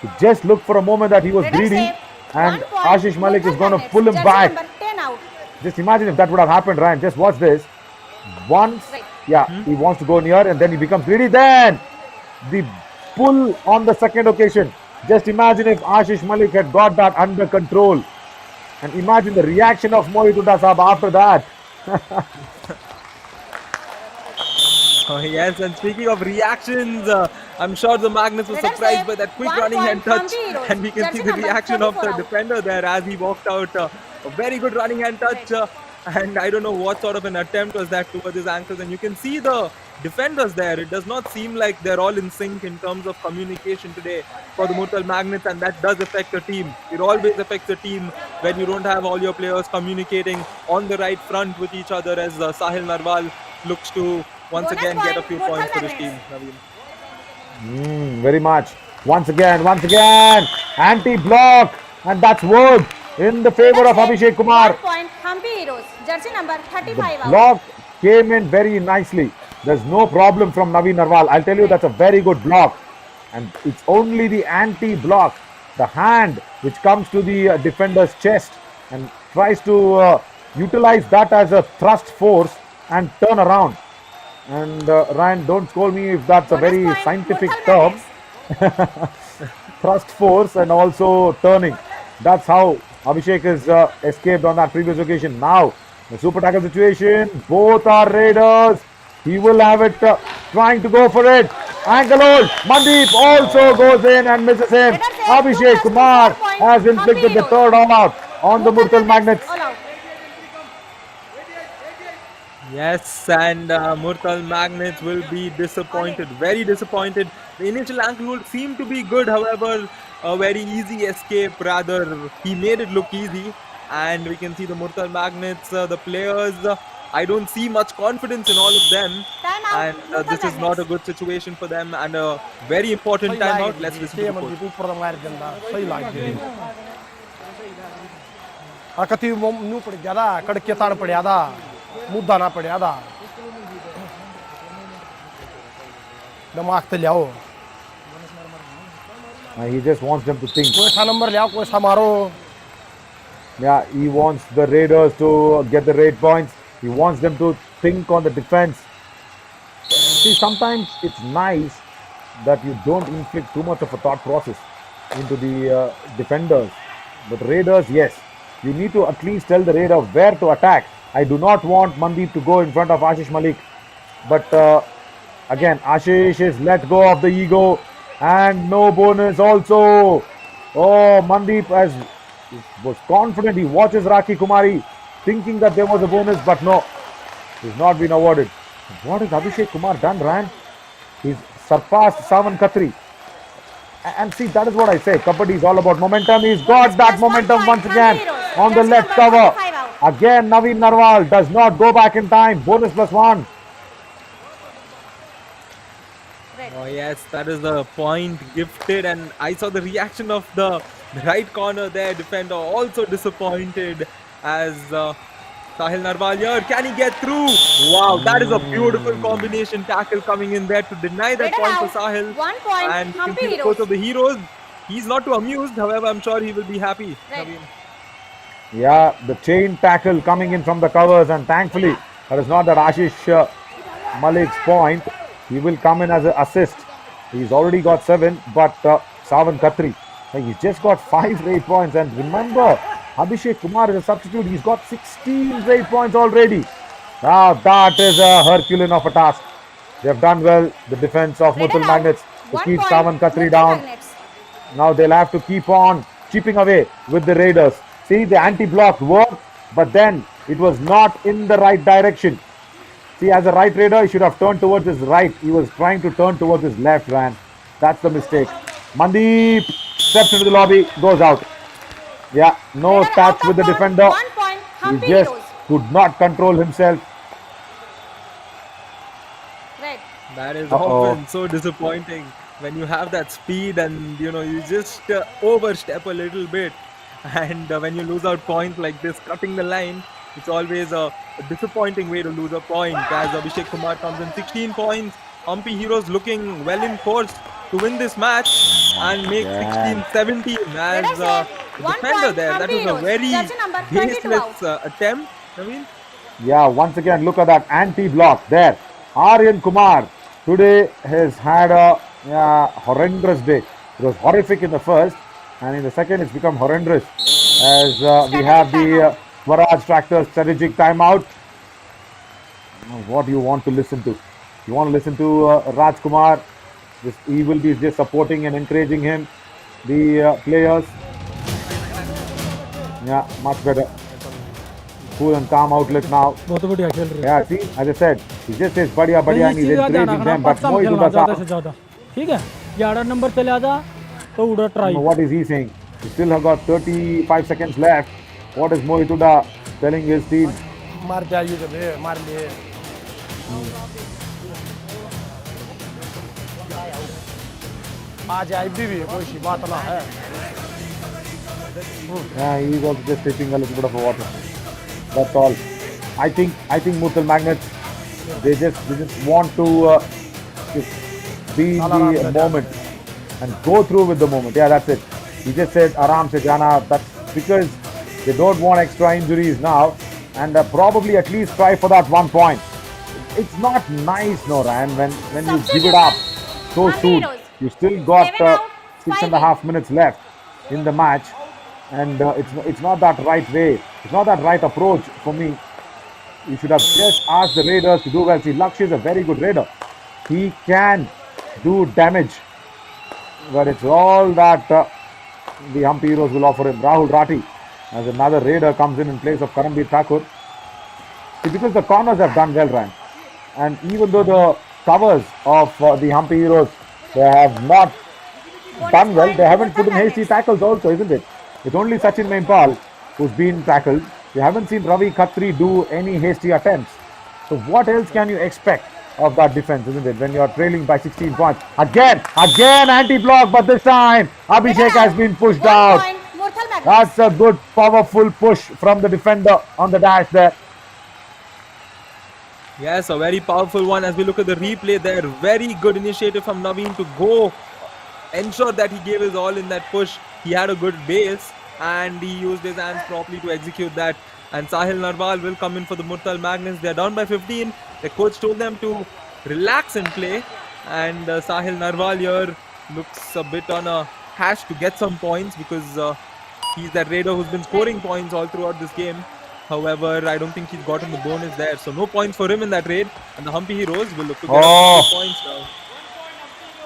A: He just looked for a moment that he was
D: Raider
A: greedy,
D: save.
A: and
D: 1 point,
A: Ashish Malik is
D: Murthal
A: going to
D: Magnets.
A: pull him
D: Jersey
A: back.
D: number 10 out.
A: Just imagine if that would have happened, Ryan. Just watch this. Once,
D: Right.
A: yeah, he wants to go near and then he becomes greedy. Then the pull on the second occasion. Just imagine if Ashish Malik had got that under control. And imagine the reaction of Mohit Sahab after that.
C: Oh, yes, and speaking of reactions, I'm sure the Magnets were
D: Raider
C: surprised
D: save.
C: by that quick
D: 1
C: running hand
D: point,
C: touch.
D: Hampi Heroes.
C: And we can see
D: Jersey
C: the
D: number
C: reaction of
D: 34
C: the
D: out.
C: defender there as he walked out. A very good running hand touch. And I don't know what sort of an attempt was that towards his ankles. And you can see the defenders there. It does not seem like they're all in sync in terms of communication today for the Murthal Magnets. And that does affect the team. It always affects the team when you don't have all your players communicating on the right front with each other, as Sahil Narwal looks to once
D: Bonus
C: again get a
D: point,
C: few
D: Murthal
C: points for his
D: Magnets.
C: team, Naveen.
A: Very much. Once again. Anti-block. And that's worked in the favor of
D: Raider save.
A: Abhishek Kumar.
D: 1 point, Hampi Heroes. Jersey number 35 out.
A: Block came in very nicely. There's no problem from Naveen Narwal. I'll tell you, that's a very good block. And it's only the anti-block, the hand which comes to the defender's chest and tries to utilize that as a thrust force and turn around. And Ryan, don't scold me if that's a
D: Bonus
A: very
D: point,
A: scientific
D: Murthal
A: term.
D: Magnets.
A: Thrust force and also turning. That's how Abhishek has escaped on that previous occasion. Now, the super tackle situation. Both are raiders. He will have it, trying to go for it. Ankle hold. Mandeep also goes in and misses him.
D: Raider save.
A: Abhishek
D: 2
A: Kumar
D: 4 point.
A: has inflicted
D: Hampi
A: the
D: Heroes.
A: third all out on the Murthal Magnets.
D: All out.
C: Yes, and Murthal Magnets will be disappointed, very disappointed. The initial ankle hold seemed to be good, however, a very easy escape. Rather, he made it look easy. And we can see the Murthal Magnets, the players. I don't see much confidence in all of them.
D: Time out.
C: And
D: Murthal
C: this is not a
D: Magnets.
C: good situation for them and a very important timeout. Let's listen to the coach.
F: ਉੱਪਰ ਦਾ ਮਾਰ ਦਿੰਦਾ ਸਹੀ ਲੱਗ ਗਈ ਆ ਕਤੀ ਨੂੰ ਪੜ ਗਿਆ ਦਾ ਕੜਕੇ ਤੜ ਪੜਿਆ ਦਾ ਮੁੱਦਾ ਨਾ ਪੜਿਆ ਦਾ ਦਿਮਾਗ ਤੇ ਲਿਆਓ
A: He just wants them to think.
F: ਕੋਈ ਸਾ ਨੰਬਰ ਲਿਆਓ ਕੋਈ ਸਾ ਮਾਰੋ
A: Yeah, he wants the Raiders to get the raid points. He wants them to think on the defense. See, sometimes it's nice that you don't inflict too much of a thought process into the defenders. But Raiders, yes, you need to at least tell the Raider where to attack. I do not want Mandeep to go in front of Ashish Malik. But again, Ashish is let go of the ego and no bonus also. Oh, Mandeep was confident. He watches Rakhi Kumari thinking that there was a bonus, but no, he's not been awarded. What has Abhishek Kumar done, Ryan? He's surpassed Saman Khatri. And see, that is what I say. Kabaddi is all about momentum. He's got that momentum once again on the left cover. Again, Naveen Narwal does not go back in time. Bonus +1.
C: Oh yes, that is the point gifted, and I saw the reaction of the right corner there. Defender also disappointed as Sahil Narwal here. Can he get through? Wow, that is a beautiful combination tackle coming in there to deny that
D: Raider
C: point for
D: out.
C: Sahil.
D: 1 point,
C: And you can
D: Hampi
C: see the
D: Heroes.
C: coach of the Heroes He's not too amused, however, I'm sure he will be happy.
D: Right.
C: Naveen.
A: Yeah, the chain tackle coming in from the covers, and thankfully that is not that Ashish Malik's point. He will come in as an assist. He's already got 7, but Savan Khatri, he's just got 5 straight points. And remember, Abhishek Kumar is a substitute. He's got 16 straight points already. Now that is a Herculean of a task. They have done well, the defense of
D: Raider
A: Murthal
D: out.
A: Magnets, to
D: 1
A: keep
D: point,
A: Savan Khatri
D: Murthal
A: down.
D: Magnets.
A: Now they'll have to keep on chipping away with the Raiders. See, the anti-block worked, but then it was not in the right direction. See, as a right Raider, he should have turned towards his right. He was trying to turn towards his left, Ran. That's the mistake. Mandeep steps into the lobby, goes out. Yeah, no
D: Raider
A: touch
D: out
A: with the
D: of ball.
A: defender.
D: 1 point,
A: He
D: Hampi
A: just
D: Heroes.
A: could not control himself.
D: Red.
C: That is
A: Uh-oh.
C: often so disappointing when you have that speed and you just overstep a little bit, and when you lose out points like this, cutting the line, it's always a disappointing way to lose a point. As Abhishek Kumar comes in 16 points, Hampi Heroes looking well in course to win this match and make
A: Yeah.
C: 16-17 as
D: Let us say, 1
C: defender
D: point,
C: there. That
D: Hampi
C: was a
D: Heroes.
C: very
D: Jersey number 22 out.
C: baseless attempt. I mean,
A: Yeah, once again, look at that anti-block there. Aryan Kumar today has had a horrendous day. It was horrific in the first, and in the second, it's become horrendous as we have the Swaraj Tractor strategic timeout. What do you want to listen to? You want to listen to Raj Kumar? He will be just supporting and encouraging him. The players, yeah, much better. Cool and calm outlet now.
E: बहुत बढ़िया खेल रहे
A: Yeah, see, as I said, he just says बढ़िया बढ़िया and he's
E: सीधा ध्यान
A: encouraging
E: रखना
A: them. But
E: 5
A: Mohit
E: खेलना ज़्यादा से
A: Udasa,
E: ज़्यादा ठीक है 11 नंबर चले आजा तो उड़ा try
A: what is he saying? He still have got 35 seconds left. What is Mohit Uda telling his team?
F: मार दिया ये जब है, मार लिए आज आई भी कोई सी बात ना है
A: Yeah, he's also just taking a little bit of water. That's all. I think Murthal Magnets, they just want to just be in the moment and go through with the moment. Yeah, that's it. He just said Aram se jana. That's because they don't want extra injuries now, and probably at least try for that 1 point. It's not nice, no, Ryan, when you give it up so soon. You still got 6.5 minutes left in the match, and it's not that right way. It's not that right approach for me. You should have just asked the Raiders to do well. See, Lakshya is a very good Raider. He can do damage, but it's all that the Hampi Heroes will offer him. Rahul Rati, as another Raider, comes in place of Karamveer Thakur. See, because the corners have done well, Ryan, and even though the covers of the Hampi Heroes, they have not done well, they haven't put in hasty tackles also, isn't it? It's only Sachin Mainpal who's been tackled. You haven't seen Ravi Khatri do any hasty attempts. So what else can you expect of that defense, isn't it? When you're trailing by 16 points. Again anti-block, but this time Abhishek has been pushed
D: 1
A: out.
D: point, Murthal Magnets.
A: That's a good powerful push from the defender on the dash there.
C: yes, a very powerful one. As we look at the replay there, very good initiative from Naveen to go ensure that he gave his all in that push. He had a good base and he used his hands properly to execute that. And Sahil Narwal will come in for the Murthal Magnets. They're down by 15. The coach told them to relax and play. And Sahil Narwal here looks a bit on a hash to get some points because he's that Raider who's been scoring points all throughout this game. However, I don't think he's gotten the bonus there. So no points for him in that raid. And the Hampi Heroes will look to get points now.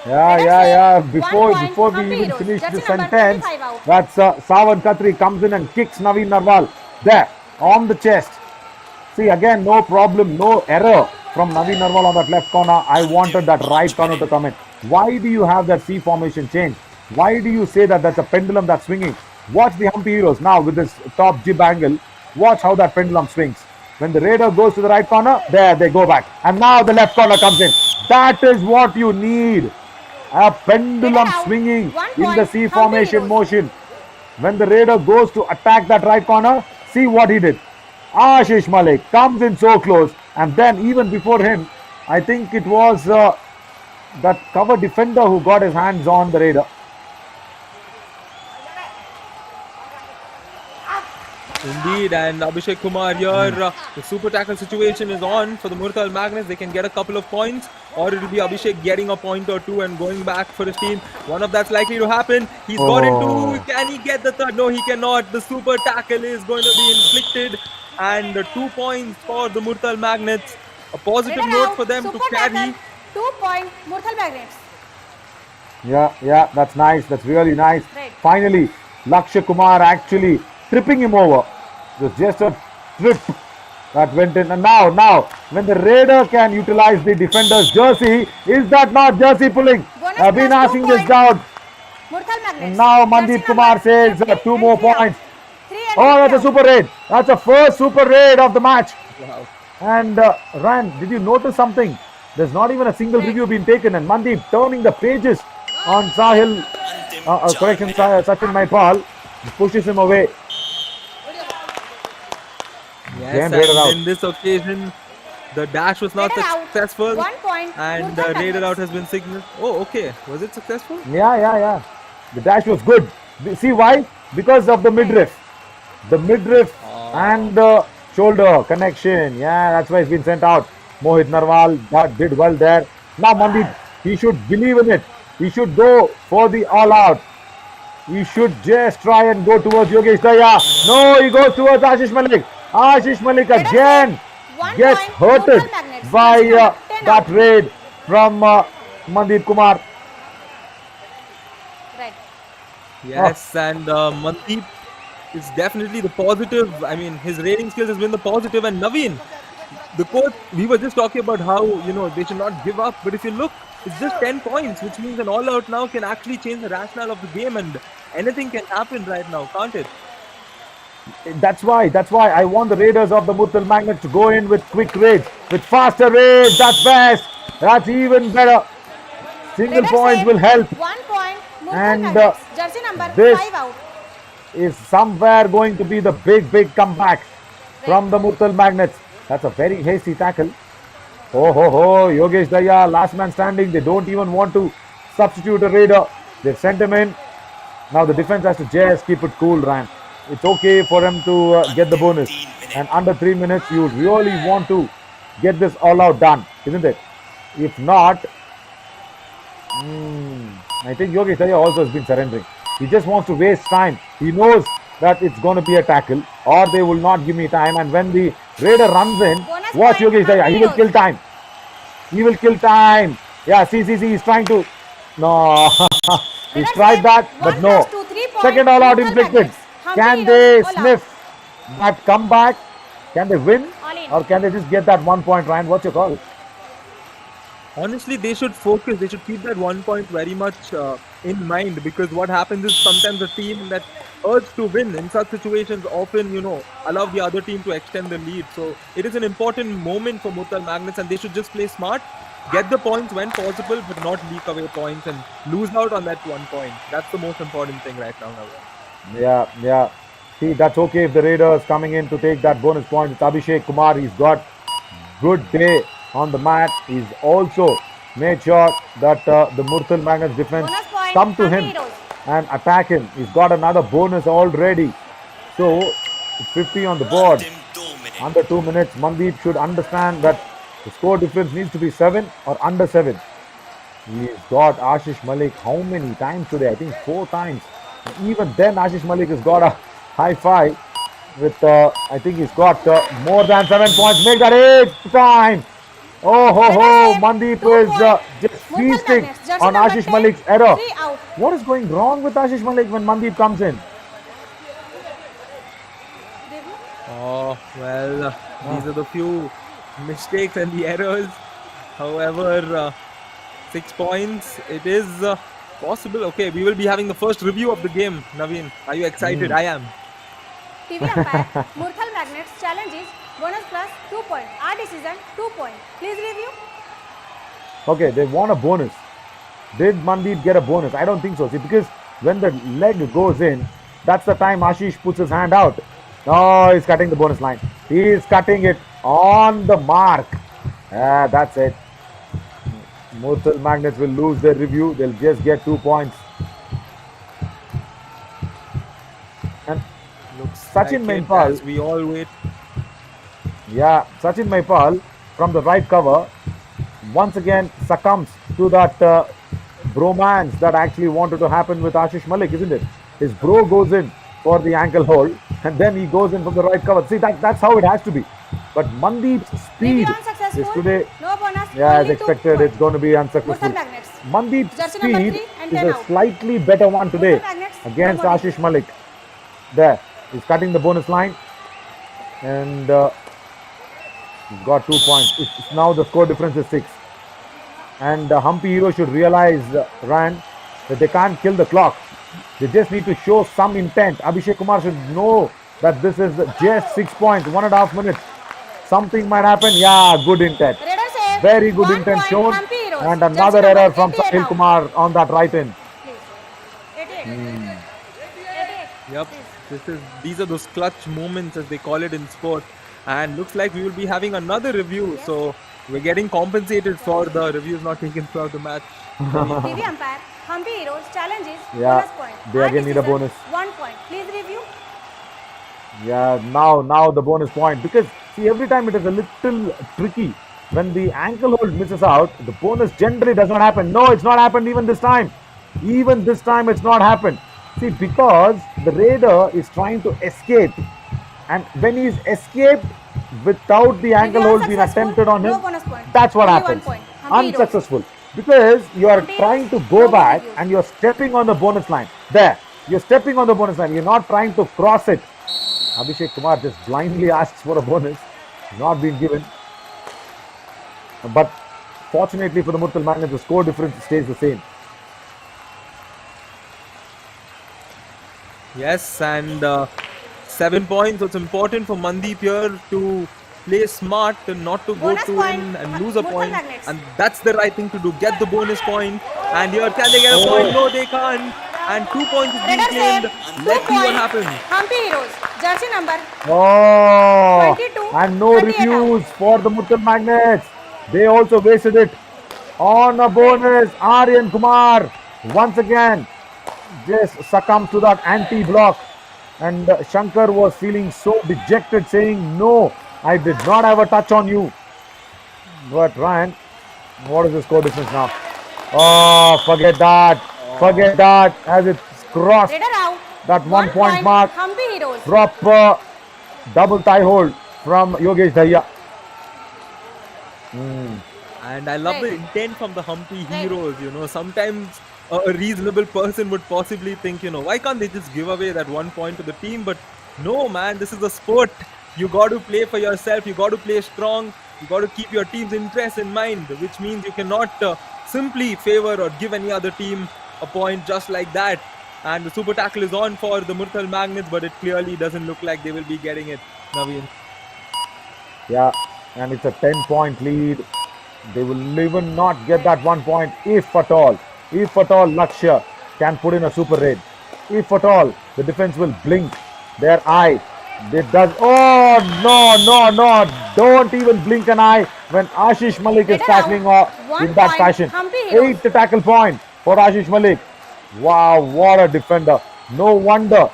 A: Yeah. Before
D: point,
A: we
D: Hampi
A: even
D: Heroes.
A: finish
D: Jersey
A: the
D: number
A: sentence,
D: 25 out.
A: that's Savan Khatri comes in and kicks Naveen Narwal there on the chest. See, again, no problem, no error from Naveen Narwal on that left corner. I wanted that right corner to come in. Why do you have that C formation change? Why do you say that that's a pendulum that's swinging? Watch the Hampi Heroes now with this top jib angle. Watch how that pendulum swings. When the Raider goes to the right corner, there they go back. And now the left corner comes in. That is what you need. A pendulum swinging in the C formation motion. When the Raider goes to attack that right corner, see what he did. Ashish Malik comes in so close, and then even before him, I think it was that cover defender who got his hands on the Raider.
C: Indeed, and Abhishek Kumar here, the super tackle situation is on for the Murthal Magnets. They can get a couple of points, or it will be Abhishek getting a point or two and going back for his team. One of that's likely to happen. He's got into. Can he get the third? No, he cannot. The super tackle is going to be inflicted, and 2 points for the Murthal Magnets. A positive
D: Raider
C: note
D: out.
C: for them
D: Super
C: to carry.
D: tackle. 2 point. Murthal Magnets.
A: Yeah, that's nice. That's really nice.
D: Right.
A: Finally, Lakshya Kumar actually tripping him over. It was just a trip that went in. And now, when the Raider can utilize the defender's jersey, is that not jersey pulling?
D: Bonus
A: I've been
D: plus 2
A: asking this
D: points.
A: doubt.
D: Murthal Magnets.
A: And now
D: Jersey
A: Mandeep Kumar
D: number
A: says
D: 50
A: 2
D: and
A: more
D: 3 out.
A: points.
D: 3 and
A: Oh,
D: 50
A: that's a
D: out.
A: super raid. That's the first super raid of the match.
C: Wow.
A: And Ryan, did you notice something? There's not even a single review being taken, and Mandeep turning the pages on Sahil, Sachin Maipal, pushes him away.
C: Yes,
A: Again, Raider out.
C: and in this occasion, the dash was not
D: Raider out.
C: successful.
D: 1 point.
C: And
D: Murthal
C: Raider
D: Magnets.
C: out has been signaled. Oh, okay. Was it successful?
A: Yeah. The dash was good. See why? Because of the midriff. The midriff and the shoulder connection. Yeah, that's why it's been sent out. Mohit Narwal did well there. Now Mandeep, he should believe in it. He should go for the all out. He should just try and go towards Yogesh Daya. No, he goes towards Ashish Malik. Ashish Malik
D: Raider
A: again
D: set. 1
A: gets
D: point.
A: hurted
D: Murthal Magnets.
A: by
D: Last score, 10
A: that
D: out.
A: raid from Mandeep Kumar.
D: Right.
C: Yes, and Mandeep is definitely the positive. I mean, his rating skills has been the positive. And Naveen, the coach, we were just talking about how, they should not give up. But if you look, it's just 10 points, which means an all-out now can actually change the rationale of the game. And anything can happen right now, can't it?
A: That's why I want the Raiders of the Murthal Magnets to go in with quick raids, with faster raids. That's best. That's even better. Single
D: Raider
A: points
D: set.
A: will help.
D: 1 point. Murthal
A: And,
D: Magnets. Jersey number
A: this
D: 5 out.
A: Is somewhere going to be the big comeback from the Murthal Magnets. That's a very hasty tackle. Oh, Yogesh Daya, last man standing. They don't even want to substitute a Raider. They've sent him in. Now the defense has to just keep it cool, Ryan. It's okay for him to get the bonus. And under 3 minutes, you really want to get this all out done, isn't it? If not, I think Yogesh Daya also has been surrendering. He just wants to waste time. He knows that it's going to be a tackle or they will not give me time. And when the Raider runs in,
D: Bonus
A: watch
D: point,
A: Yogesh Daya. He will
D: Rhinos.
A: kill time. He will kill time. Yeah, see. He's trying to. No. He's
D: Raider
A: tried
D: set.
A: that,
D: 1
A: but no.
D: plus 2, 3 points.
A: Second all out
D: Murthal
A: inflicted.
D: Magnets. Hampi
A: Can
D: Rhinos,
A: they
D: all out.
A: sniff that comeback? Can they win?
D: All in.
A: Or can they just get that 1 point, Ryan? What's your call?
C: Honestly, they should focus. They should keep that 1 point very much in mind, because what happens is sometimes a team that urge to win in such situations often, allow the other team to extend the lead. So it is an important moment for Murthal Magnets, and they should just play smart, get the points when possible, but not leak away points and lose out on that 1 point. That's the most important thing right now.
A: Yeah. See, that's okay if the Raiders coming in to take that bonus point. It's Abhishek Kumar. He's got good day on the mat. He's also made sure that the Murthal Magnets defense
D: Bonus point,
A: come to
D: Hampi
A: him
D: Heroes.
A: and attack him. He's got another bonus already. So, it's 50 on the board. Under 2 minutes, Mandeep should understand that the score difference needs to be 7 or under 7. He's got Ashish Malik how many times today? I think 4 times. And even then, Ashish Malik has got a high five with, I think he's got more than 7 points. Make that 8 time. Oh, Mandeep is just feasting
D: Magnets, jersey
A: on
D: number
A: Ashish
D: 10,
A: Malik's error.
D: 3 out.
A: What is going wrong with Ashish Malik when Mandeep comes in?
C: Oh, well, these are the few mistakes and the errors. However, 6 points, it is possible. Okay, we will be having the first review of the game. Naveen, are you excited? I am.
D: TV umpire, Murthal Magnets challenges bonus plus 2 points. Our decision 2 points. Please review.
A: Okay, they want a bonus. Did Mandeep get a bonus? I don't think so. See, because when the leg goes in, that's the time Ashish puts his hand out. No, he's cutting the bonus line. He is cutting it on the mark. That's it. Murthal Magnets will lose their review. They'll just get 2 points. And
C: Looks
A: Sachin
C: Like it,
A: Mainpal.
C: as we all wait.
A: Yeah, Sachin Maipal from the right cover once again succumbs to that bromance that actually wanted to happen with Ashish Malik, isn't it? His bro goes in for the ankle hold and then he goes in from the right cover. See, that's how it has to be. But Mandeep's
D: Review
A: speed
D: unsuccessful.
A: is today,
D: No bonus.
A: yeah, as
D: only 2
A: expected, it's
D: points.
A: going to be unsuccessful.
D: Murthal Magnets.
A: Mandeep's
D: Jersey number
A: speed
D: 3 and
A: is
D: 10
A: a
D: out.
A: slightly better one today
D: Murthal Magnets,
A: against
D: no more.
A: Ashish Malik. There, he's cutting the bonus line and he's got 2 points. It's now the score difference is 6. And Hampi Hero should realize, Ryan, that they can't kill the clock. They just need to show some intent. Abhishek Kumar should know that this is just 6 points, 1.5 minutes. Something might happen. Yeah, good intent.
D: Raider save.
A: Very good
D: 1
A: intent
D: point,
A: shown.
D: Hampi Heroes.
A: And
D: Jersey
A: another
D: number
A: error from
D: 88
A: Sahil
D: out.
A: Kumar on that right end.
D: Please. 88. 88.
C: Yep, these are those clutch moments as they call it in sport, and looks like we will be having another review. So we're getting compensated for the reviews not taken throughout the match.
D: TV umpire. Hampi Heroes challenges.
A: Yeah,
D: Bonus point.
A: they
D: Our
A: again need a
D: decision,
A: bonus.
D: 1 point. Please review.
A: Yeah, now the bonus point, because see, every time it is a little tricky. When the ankle hold misses out, the bonus generally does not happen. No, it's not happened even this time. Even this time it's not happened. See, because the raider is trying to escape, and when he's escaped without the ankle hold being
D: unsuccessful,
A: attempted on
D: no
A: him,
D: bonus point.
A: that's what
D: Only 1
A: happens.
D: point. Hampi Heroes.
A: Unsuccessful. Because you are
D: Hampi
A: trying to
D: Heroes,
A: go
D: no
A: back
D: bonus
A: and you're stepping on the bonus line. There, you're stepping on the bonus line. You're not trying to cross it. Abhishek Kumar just blindly asks for a bonus, not being given. But fortunately for the Murthal Magnets, the score difference stays the same.
C: Yes, and 7 points. So it's important for Mandeep here to play smart and not to go
D: Bonus
C: to
D: point,
C: in and lose a
D: Murthal
C: point.
D: Magnets.
C: And that's the right thing to do. Get the bonus point. And here, can they get a point? No, they can't. And 2 points is being
D: Raider save.
C: claimed.
D: 2
C: Let's see what
D: points.
C: happens.
D: Hampi Heroes. Jersey number.
A: Oh,
D: 22,
A: and no
D: 38
A: reviews for the Murthal Magnets. They also wasted it on a bonus. Aryan Kumar once again just succumbs to that anti-block, and Shankar was feeling so dejected, saying, "No, I did not have a touch on you." But Ryan, what is the score difference now? Oh, forget that. Forget that, as it's crossed
D: Raider out.
A: that 1 point mark.
D: Hampi Heroes.
A: Proper double tie hold from Yogesh Dahya.
C: And I love the
D: Right.
C: intent from the Hampi
D: Right.
C: Heroes. You know, sometimes a reasonable person would possibly think, you know, why can't they just give away that 1 point to the team? But no, man, this is a sport. You got to play for yourself. You got to play strong. You got to keep your team's interest in mind, which means you cannot simply favor or give any other team a point just like that. And the super tackle is on for the Murthal Magnets, but it clearly doesn't look like they will be getting it, Naveen.
A: Yeah, and it's a 10-point lead. They will even not get that 1 point if at all. If at all Lakshya can put in a super raid. If at all the defense will blink their eye. It does. Oh, no. Don't even blink an eye when Ashish Malik is
D: Raider
A: tackling
D: out. 1
A: in that
D: point.
A: fashion.
D: Hampi Heroes.
A: 8th tackle point for Ashish Malik. Wow, what a defender. No wonder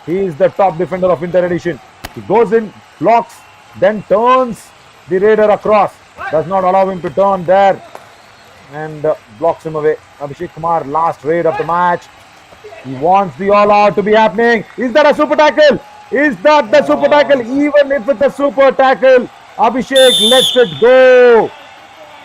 A: he is the top defender of Inter Edition. He goes in, blocks, then turns the raider across. Does not allow him to turn there and blocks him away. Abhishek Kumar, last raid of the match. He wants the all out to be happening. Is that a super tackle? Is that the super tackle? Even if it's a super tackle, Abhishek lets it go.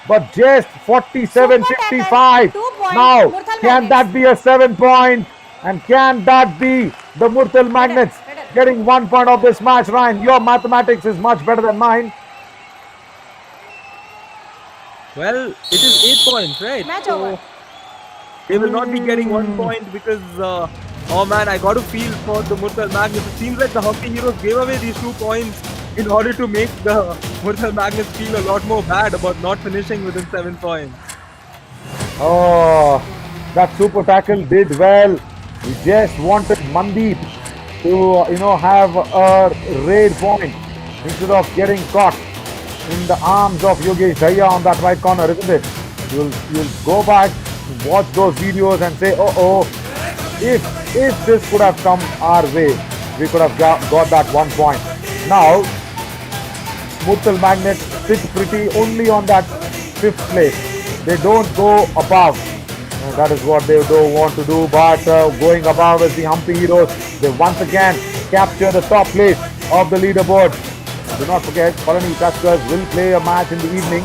A: But just 47-55.
D: 2 point,
A: Now,
D: Murthal
A: can
D: Magnets.
A: that be a 7 point? And can that be the Murthal Magnets
D: Raider.
A: getting 1 point of this match? Ryan, your mathematics is much better than mine.
C: Well, it is 8 points, right?
D: Match
C: So,
D: over.
C: they will not be getting 1 point because, oh man, I got to feel for the Murthal Magnets. It seems like the Hockey Heroes gave away these 2 points in order to make the Murthal Magnets feel a lot more bad about not finishing within 7 points.
A: Oh, that super tackle did well. We just wanted Mandeep to, have a raid point instead of getting caught in the arms of Yogesh Dahya on that right corner, isn't it? You'll go back, watch those videos and say, if this could have come our way, we could have got that 1 point. Now, Murthal Magnet sits pretty only on that 5th place. They don't go above. That is what they don't want to do. But going above is the Hampi Heroes. They once again capture the top place of the leaderboard. Do not forget, Palani Tuskers will play a match in the evening.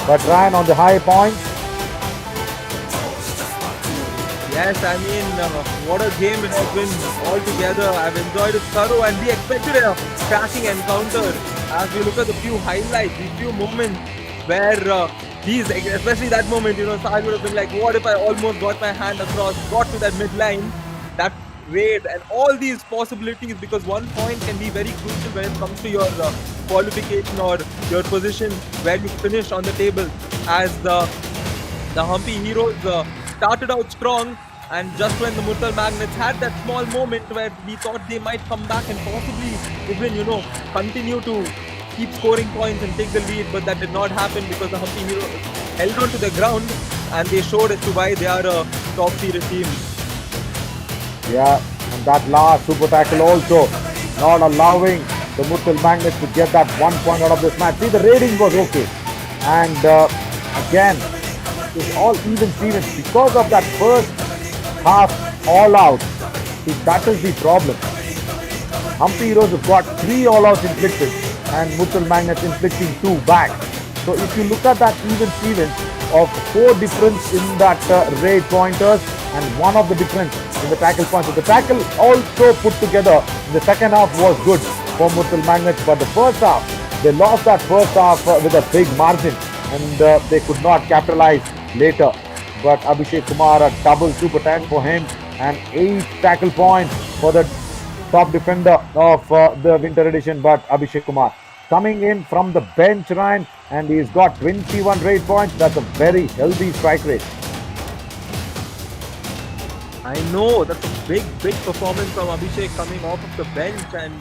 A: But Ryan on the high points.
C: Yes, I mean, what a game it has been altogether. I've enjoyed it thorough, and we expected a cracking encounter. As we look at the few highlights, these few moments where especially that moment, Sahil would have been like, what if I almost got my hand across, got to that midline, that raid, and all these possibilities, because 1 point can be very crucial when it comes to your qualification or your position where you finish on the table. As the Hampi Heroes started out strong, and just when the Murthal Magnets had that small moment where we thought they might come back and possibly even, continue to keep scoring points and take the lead, but that did not happen because the Hampi Heroes held on to the ground and they showed as to why they are a top seeded team.
A: Yeah, and that last super tackle also not allowing the Murthal Magnets to get that 1 point out of this match. See, the rating was okay. And again, it was all even Stevens because of that first half all out. See, that is the problem. Hampi Heroes have got 3 all outs inflicted and Murthal Magnets inflicting 2 back. So if you look at that even Stevens of 4 difference in that raid pointers and 1 of the difference in the tackle points. So the tackle also put together in the second half was good for Murthal Magnets, but the first half, they lost that first half with a big margin and they could not capitalize later. But Abhishek Kumar, a double super tag for him and 8 tackle points for the top defender of the winter edition. But Abhishek Kumar coming in from the bench, Ryan, and he's got 21 raid points. That's a very healthy strike rate.
C: I know, that's a big performance from Abhishek coming off of the bench, and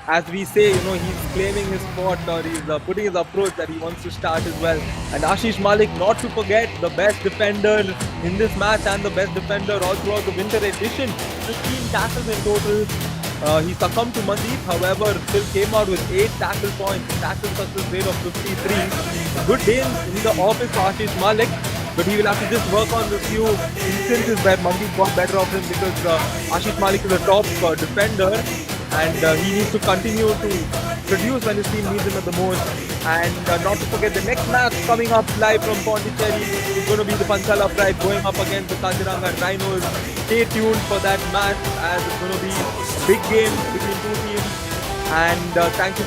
C: as we say, he's claiming his spot, or he's putting his approach that he wants to start as well. And Ashish Malik, not to forget, the best defender in this match and the best defender all throughout the winter edition. 15 tackles in total. He succumbed to Mandeep, however, still came out with 8 tackle points, tackle success rate of 53. Good days in the office for Ashish Malik, but he will have to just work on the few instances where Mandeep got better of him, because Ashish Malik is a top defender, and he needs to continue to produce when his team needs him at the most. And not to forget, the next match coming up live from Pondicherry is going to be the Panchala Pride going up against the Kaziranga Rhinos. Stay tuned for that match, as it's going to be a big game between 2 teams. And thank you